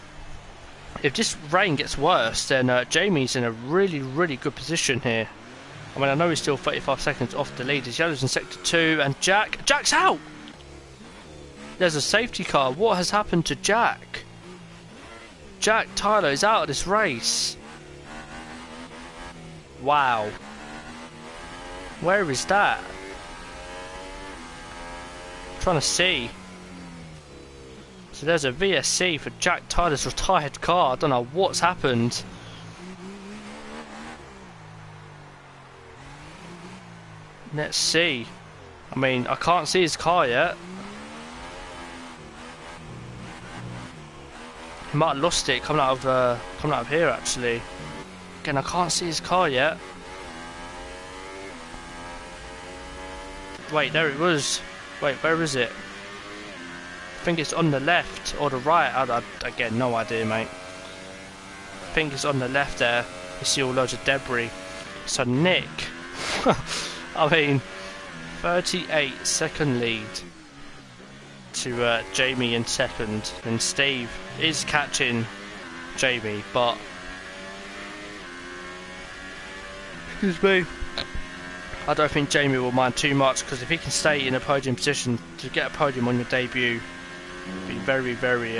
If this rain gets worse, then Jamie's in a really, really good position here. I mean, I know he's still 35 seconds off the lead. His yellow's in sector 2, and Jack's out! There's a safety car. What has happened to Jack? Jack Tyler is out of this race. Wow. Where is that? I'm trying to see. So there's a VSC for Jack Tyler's retired car. I don't know what's happened. Let's see. I mean, I can't see his car yet. He might have lost it coming out of here actually. Again, I can't see his car yet. Wait, there it was. Wait, where is it? I think it's on the left or the right. Again, no idea, mate. I think it's on the left there. You see all loads of debris. So Nick, I mean, 38-second lead to Jamie in second, and Steve is catching Jamie, but excuse me, I don't think Jamie will mind too much, because if he can stay in a podium position, to get a podium on your debut would be very, very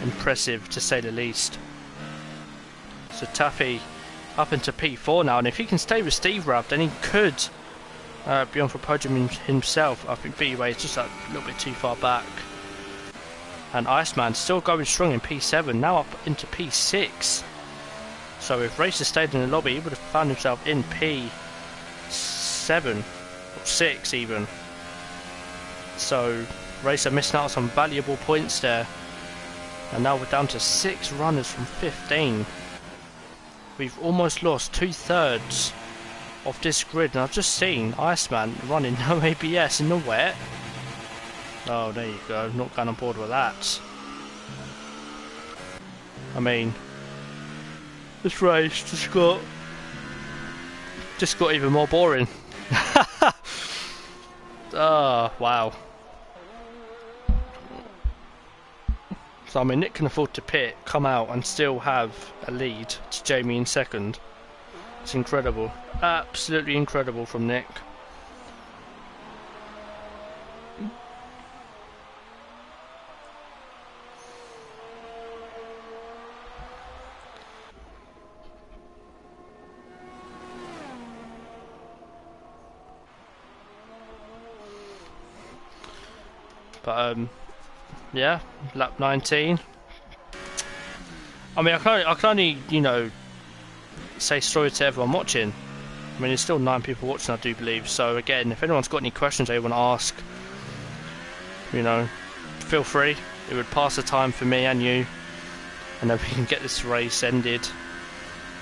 impressive, to say the least. So Taffy up into P4 now, and if he can stay with Steve Rav, then he could be on for podium himself. I think B-Way is just a little bit too far back. And Iceman still going strong in P7, now up into P6. So if Racer stayed in the lobby, he would have found himself in P7, or 6 even. So Racer missing out on some valuable points there. And now we're down to 6 runners from 15. We've almost lost 2/3 of this grid, and I've just seen Iceman running no ABS in the wet. Oh, there you go, not going on board with that. I mean, this race just got even more boring. Oh, wow. So I mean, Nick can afford to pit, come out and still have a lead to Jamie in second. It's incredible, absolutely incredible from Nick. But yeah, lap 19. I mean, I can only, you know, say sorry to everyone watching. I mean, there's still 9 people watching, I do believe. So again, if anyone's got any questions they want to ask, you know, feel free. It would pass the time for me and you, and then we can get this race ended,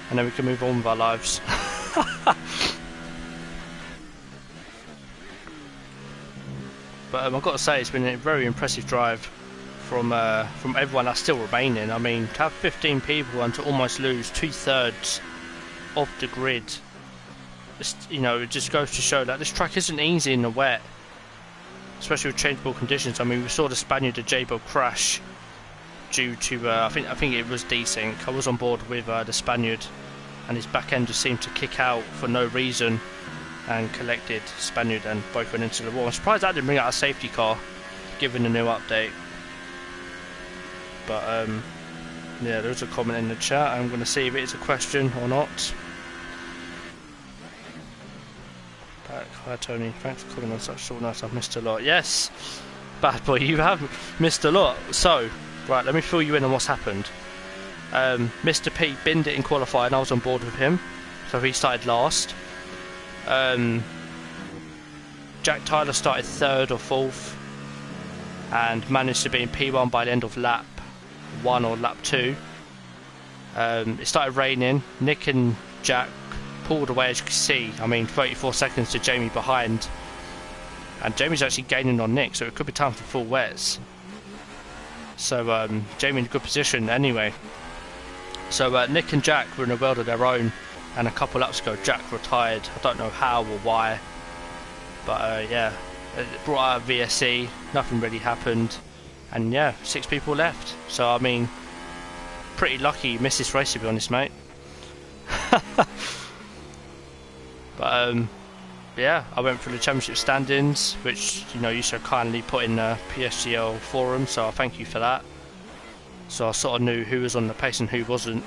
and then we can move on with our lives. But I've got to say, it's been a very impressive drive from everyone that's still remaining. I mean, to have 15 people and to almost lose 2/3 of the grid, you know, it just goes to show that this track isn't easy in the wet, especially with changeable conditions. I mean, we saw the Spaniard, the J-Bob, crash due to I think it was desync. I was on board with the Spaniard, and his back end just seemed to kick out for no reason, and collected Spaniard, and both went into the wall. I'm surprised I didn't bring out a safety car given the new update. But yeah, there's a comment in the chat. I'm going to see if it is a question or not. Back. Hi Tony, thanks for coming on such short notice. I've missed a lot. Yes, bad boy, you have missed a lot. So right, let me fill you in on what's happened. Mr. P binned it in qualifying. I was on board with him, so he started last. Jack Tyler started 3rd or 4th and managed to be in P1 by the end of lap 1 or lap 2. It started raining. Nick and Jack pulled away, as you can see. I mean, 34 seconds to Jamie behind, and Jamie's actually gaining on Nick, so it could be time for full wets. So Jamie in a good position anyway. So Nick and Jack were in a world of their own, and a couple laps ago Jack retired. I don't know how or why, but yeah, it brought out a VSE, nothing really happened, and yeah, 6 people left. So I mean, pretty lucky you missed this race, to be honest, mate. But yeah, I went through the championship standings, which, you know, you so kindly put in the PSGL forum, so I thank you for that. So I sort of knew who was on the pace and who wasn't.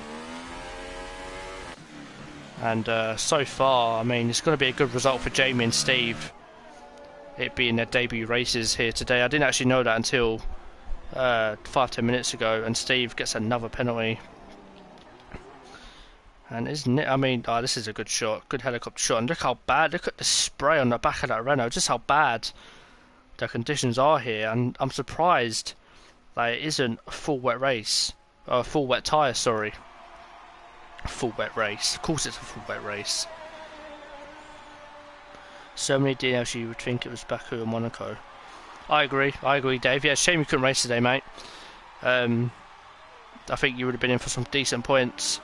And so far, I mean, it's going to be a good result for Jamie and Steve, it being their debut races here today. I didn't actually know that until 5-10 minutes ago, and Steve gets another penalty. And isn't it, I mean, oh, this is a good shot, good helicopter shot, and look how bad, look at the spray on the back of that Renault, just how bad the conditions are here. And I'm surprised that it isn't a full wet race, or a full wet tyre, sorry. Full wet race, of course it's a full wet race. So many DNFs, you would think it was Baku and Monaco. I agree, Dave. Yeah, shame you couldn't race today, mate. I think you would have been in for some decent points.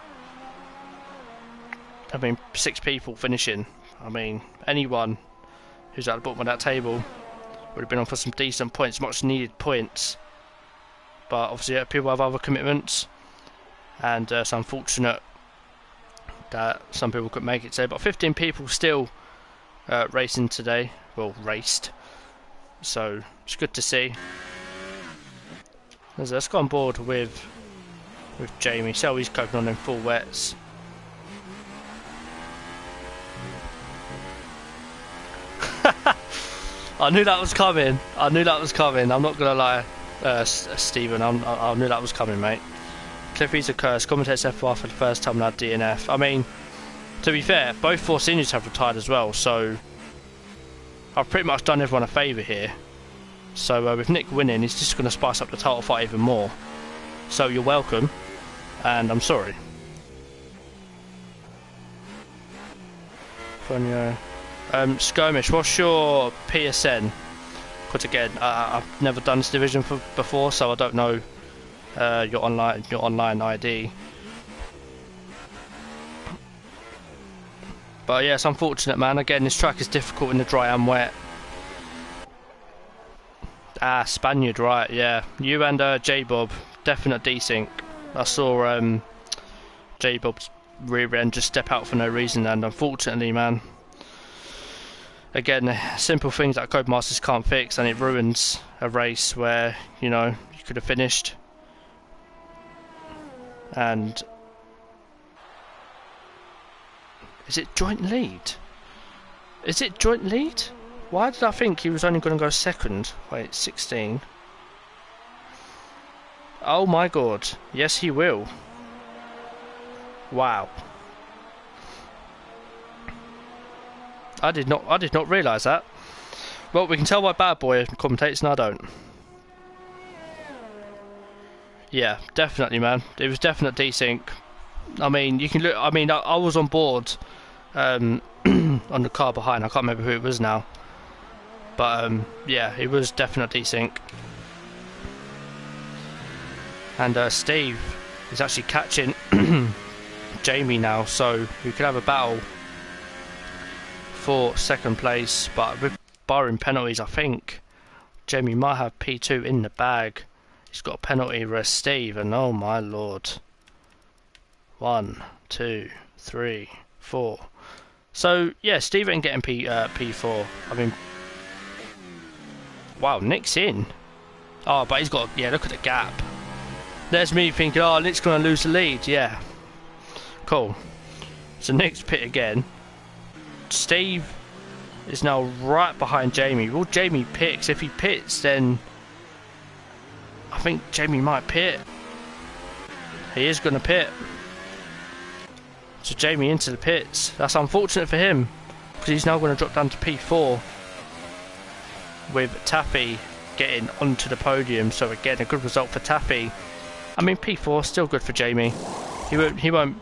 I mean, 6 people finishing. I mean, anyone who's at the bottom of that table, would have been on for some decent points, much needed points. But obviously people have other commitments, and it's unfortunate that some people couldn't make it today. But 15 people still racing today, well, raced, so it's good to see. Let's go on board with Jamie, see how he's coping on them full wets. I knew that was coming. I'm not gonna lie, Stephen. I knew that was coming, mate. Cliffy's a curse. Commentates F1 for the first time now DNF. I mean, to be fair, both four seniors have retired as well, so I've pretty much done everyone a favour here. So with Nick winning, he's just gonna spice up the title fight even more. So you're welcome, and I'm sorry. Skirmish, what's your PSN? Because again, I've never done this division before, so I don't know your online ID. But yeah, it's unfortunate, man. Again, this track is difficult in the dry and wet. Spaniard, right? Yeah, you and J-Bob, definite desync. I saw J-Bob's rear end just step out for no reason, and unfortunately, man. Again, simple things that Codemasters can't fix, and it ruins a race where, you know, you could have finished. And is it joint lead? Is it joint lead? Why did I think he was only going to go second? Wait, 16. Oh my god! Yes, he will. Wow. I did not realise that. Well, we can tell why Bad Boy commentates and I don't. Yeah, definitely, man. It was definite desync. I mean, you can look. I mean, I was on board on the car behind. I can't remember who it was now, but yeah, it was definite desync. And Steve is actually catching Jamie now, so we could have a battle for second place, but with barring penalties, I think Jamie might have P2 in the bag. He's got a penalty for Steve, and oh my lord. 1, 2, 3, 4. So yeah, Steve ain't getting P4. I mean, wow, Nick's in. Oh, but he's got, yeah, look at the gap. There's me thinking, oh, Nick's gonna lose the lead. Yeah, cool. So Nick's pit again. Steve is now right behind Jamie. Well, Jamie picks. If he pits, then I think Jamie might pit. He is going to pit. So Jamie into the pits. That's unfortunate for him, because he's now going to drop down to P4 with Taffy getting onto the podium. So again, a good result for Taffy. I mean, P4 still good for Jamie. He won't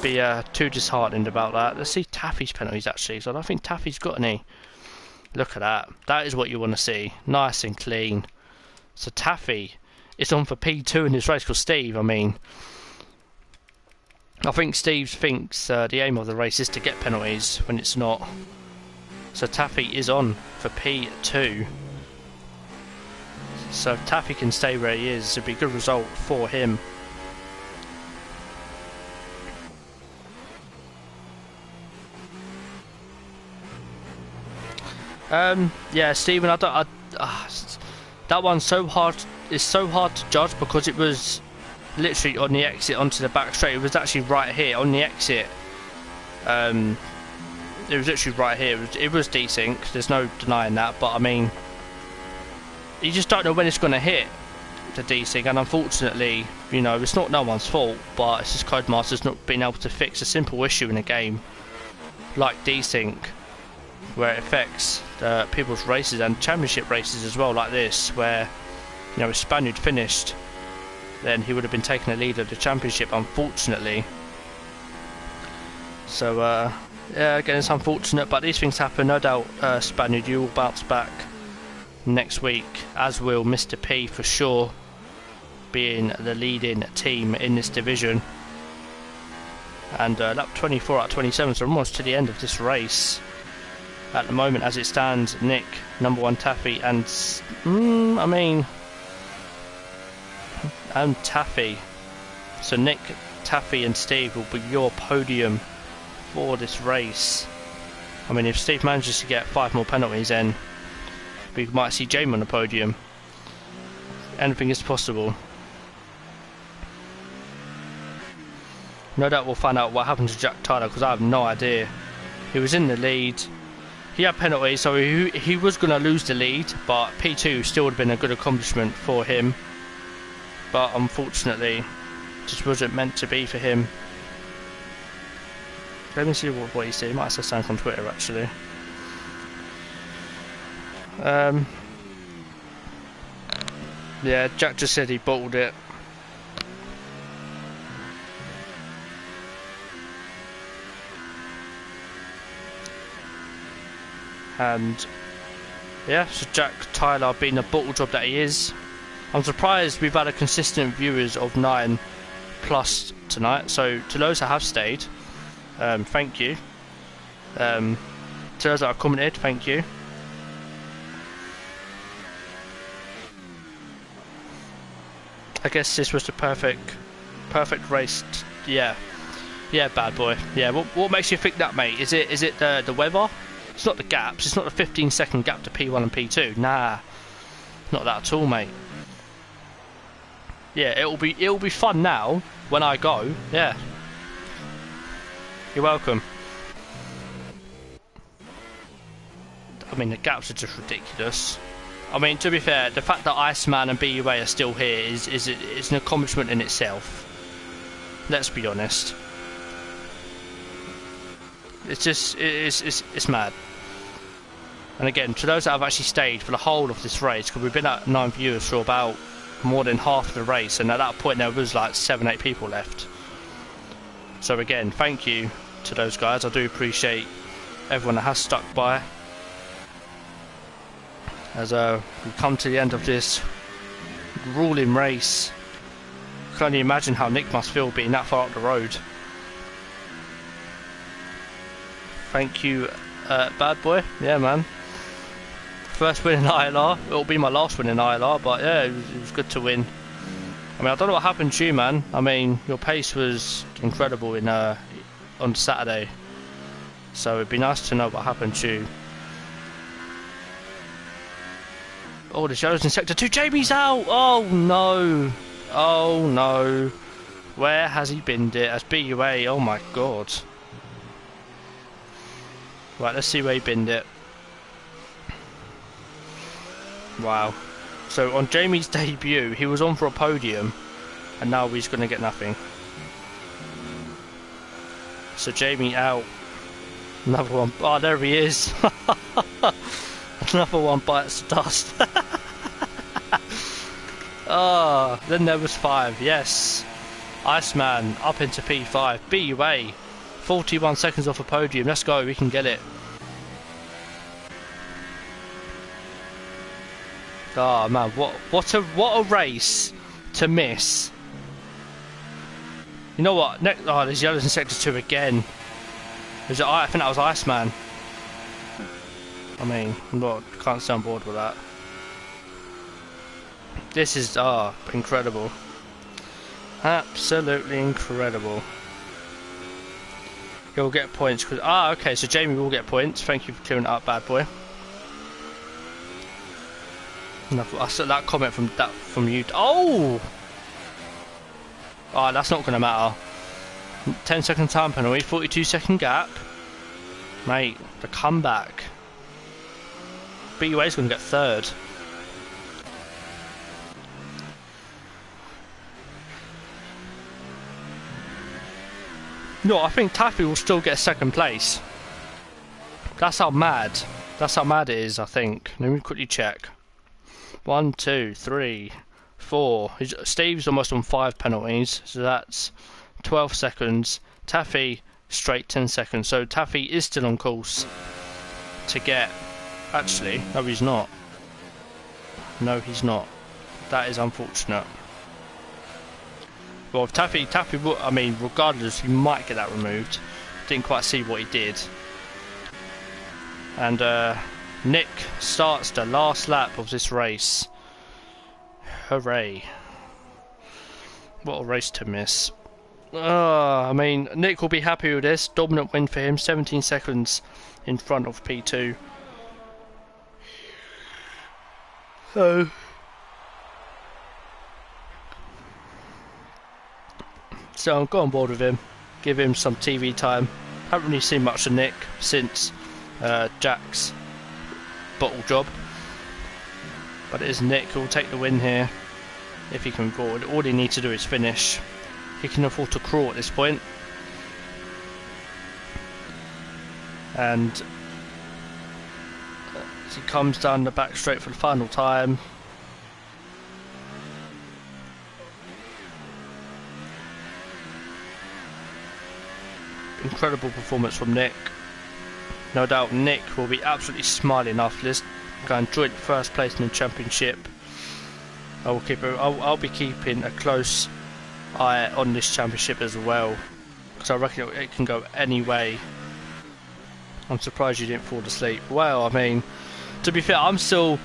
be too disheartened about that. Let's see Taffy's penalties actually. So I don't think Taffy's got any. Look at that. That is what you want to see. Nice and clean. So Taffy is on for P2 in this race because Steve, I mean, I think Steve thinks the aim of the race is to get penalties when it's not. So Taffy is on for P2. So if Taffy can stay where he is, it'd be a good result for him. Yeah, Stephen, that one's so hard. It's so hard to judge because it was literally on the exit onto the back straight. It was actually right here on the exit. It was literally right here. It was desync. There's no denying that. But I mean, you just don't know when it's going to hit the desync, and unfortunately, you know, it's not no one's fault. But it's just Codemasters not being able to fix a simple issue in a game like desync, where it affects people's races and championship races as well, like this, where, you know, if Spaniard finished, then he would have been taking the lead of the championship, unfortunately. So yeah, again, it's unfortunate, but these things happen. No doubt Spaniard, you will bounce back next week, as will Mr. P for sure, being the leading team in this division. And lap 24 out of 27, so almost to the end of this race. At the moment, as it stands, Nick, number 1 Taffy, and and Taffy. So Nick, Taffy, and Steve will be your podium for this race. I mean, if Steve manages to get 5 more penalties, then we might see Jamie on the podium. Anything is possible. No doubt we'll find out what happened to Jack Tyler, because I have no idea. He was in the lead. He had penalties, so he was going to lose the lead, but P2 still would have been a good accomplishment for him. But unfortunately, just wasn't meant to be for him. Let me see what he said. He might have said something on Twitter, actually. Yeah, Jack just said he bottled it. And yeah, so Jack Tyler being the bottle job that he is. I'm surprised we've had a consistent viewers of 9+ tonight. So to those that have stayed, thank you. To those that have commented, thank you. I guess this was the perfect race. Yeah, bad boy. Yeah, what makes you think that, mate? Is it the weather? It's not the gaps. It's not the 15-second gap to P1 and P2. Nah, not that at all, mate. Yeah, it'll be fun now when I go. Yeah, you're welcome. I mean, the gaps are just ridiculous. I mean, to be fair, the fact that Iceman and BUA are still here is an accomplishment in itself. Let's be honest. It's just it's mad. And again, to those that have actually stayed for the whole of this race, because we've been at 9 viewers for about more than half of the race, and at that point there was like 7-8 people left. So again, thank you to those guys. I do appreciate everyone that has stuck by. As we come to the end of this grueling race, I can only imagine how Nick must feel being that far up the road. Thank you, bad boy. Yeah, man. First win in ILR. It'll be my last win in ILR, but yeah, it was good to win. I mean, I don't know what happened to you, man. I mean, your pace was incredible on Saturday, so it'd be nice to know what happened to you. Oh, the shadow's in Sector 2. Jamie's out! Oh, no. Oh, no. Where has he binned it? As BUA. Oh, my God. Right, let's see where he binned it. Wow. So, on Jamie's debut, he was on for a podium, and now he's going to get nothing. So, Jamie out. Another one. Oh, there he is. Another one bites the dust. Oh, then there was 5. Yes. Iceman up into P5. BUA. 41 seconds off a podium. Let's go. We can get it. Oh man, what a race to miss. You know what? Oh, there's yellows in Sector 2 again. I think that was Iceman. I mean, can't stay on board with that. This is incredible. Absolutely incredible. He'll get points because okay, so Jamie will get points. Thank you for clearing it up, bad boy. I saw that comment from you. Oh, that's not going to matter. 10-second time penalty, 42-second gap, mate. The comeback. BUA's going to get 3rd. No, I think Taffy will still get 2nd place. That's how mad it is, I think. Let me quickly check. 1, 2, 3, 4. Steve's almost on 5 penalties, so that's 12 seconds. Taffy straight 10 seconds. So Taffy is still on course to get. Actually, no, he's not. No, he's not. That is unfortunate. Well, if Taffy, I mean, regardless, he might get that removed. Didn't quite see what he did. And Nick starts the last lap of this race. Hooray. What a race to miss. I mean, Nick will be happy with this. Dominant win for him, 17 seconds in front of P2. So I'll go on board with him, give him some TV time. Haven't really seen much of Nick since Jack's bottle job. But it is Nick who will take the win here if he can forward. All he needs to do is finish. He can afford to crawl at this point. And as he comes down the back straight for the final time. Incredible performance from Nick. No doubt Nick will be absolutely smiling after this. Going joint first place in the championship. I'll be keeping a close eye on this championship as well, because I reckon it can go any way. I'm surprised you didn't fall asleep. Well, I mean, to be fair, I'm still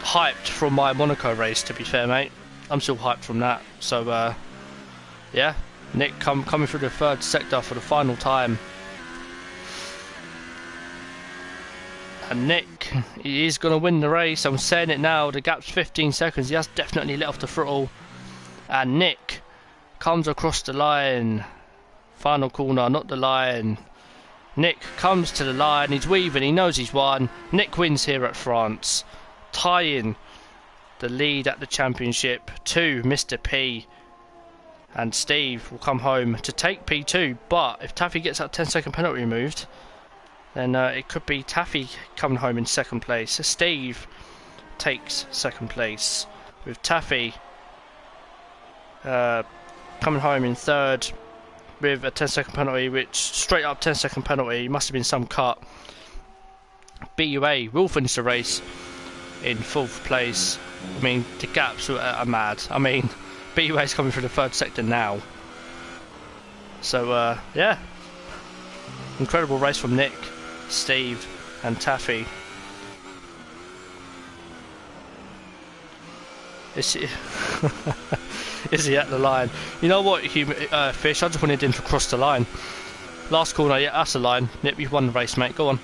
hyped from my Monaco race, to be fair, mate. I'm still hyped from that. So, yeah, Nick coming through the third sector for the final time. And Nick, he is going to win the race. I'm saying it now, the gap's 15 seconds. He has definitely let off the throttle. And Nick comes across the line. Final corner, not the line. Nick comes to the line, he's weaving, he knows he's won. Nick wins here at France, tying the lead at the championship to Mr. P. And Steve will come home to take P2, but if Taffy gets that 10-second penalty removed, then it could be Taffy coming home in second place. Steve takes second place, with Taffy coming home in third with a 10-second penalty, which straight up 10-second penalty, must have been some cut. BUA will finish the race in fourth place. I mean, the gaps are mad. I mean, BUA is coming through the third sector now. So, yeah. Incredible race from Nick, Steve and Taffy. Is he at the line? You know what, Fish? I just wanted him to cross the line. Last corner, yeah, that's the line. Nip, you've won the race, mate. Go on.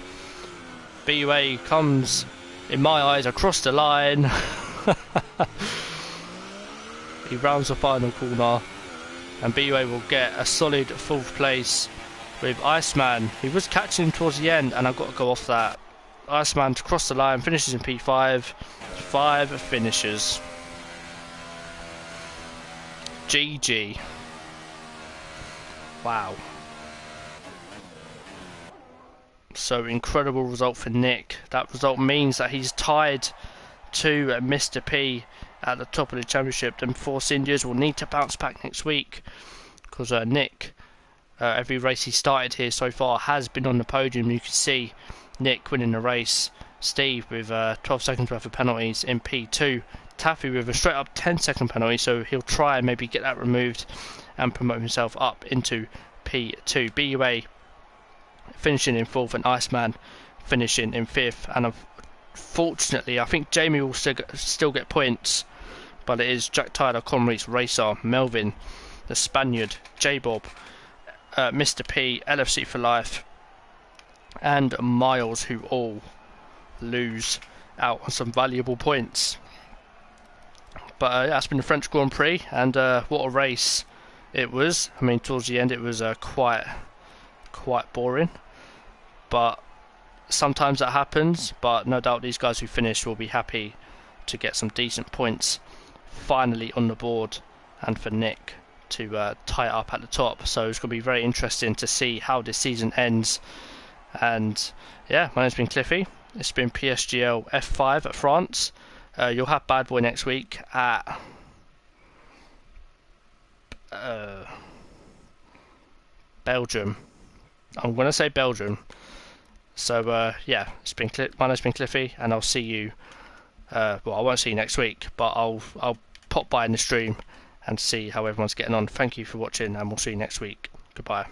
BUA comes, in my eyes, across the line. He rounds the final corner, and BUA will get a solid fourth place with Iceman. He was catching him towards the end, and I've got to go off that. Iceman to cross the line, finishes in P5. 5 finishes. GG. Wow. So incredible result for Nick. That result means that he's tied to Mr. P at the top of the championship. Them Force Indians will need to bounce back next week, because Nick, every race he started here so far has been on the podium. You can see Nick winning the race. Steve with 12 seconds worth of penalties in P2. Taffy with a straight up 10-second penalty, so he'll try and maybe get that removed and promote himself up into P2. BUA finishing in 4th and Iceman finishing in 5th. And unfortunately, I think Jamie will still get points, but it is Jack Tyler, Conrary's racer, Melvin, the Spaniard, J-Bob, Mr. P, LFC for life, and Miles, who all lose out on some valuable points. But that's been the French Grand Prix, and what a race it was. I mean, towards the end it was quite boring, but sometimes that happens. But no doubt these guys who finished will be happy to get some decent points finally on the board, and for Nick to tie it up at the top. So it's going to be very interesting to see how this season ends. And yeah, my name's been Cliffy. It's been PSGL F5 at France. You'll have Bad Boy next week at Belgium. I'm going to say Belgium. So yeah, my name's been Cliffy, and I'll see you. Well, I won't see you next week, but I'll pop by in the stream and see how everyone's getting on. Thank you for watching, and we'll see you next week. Goodbye.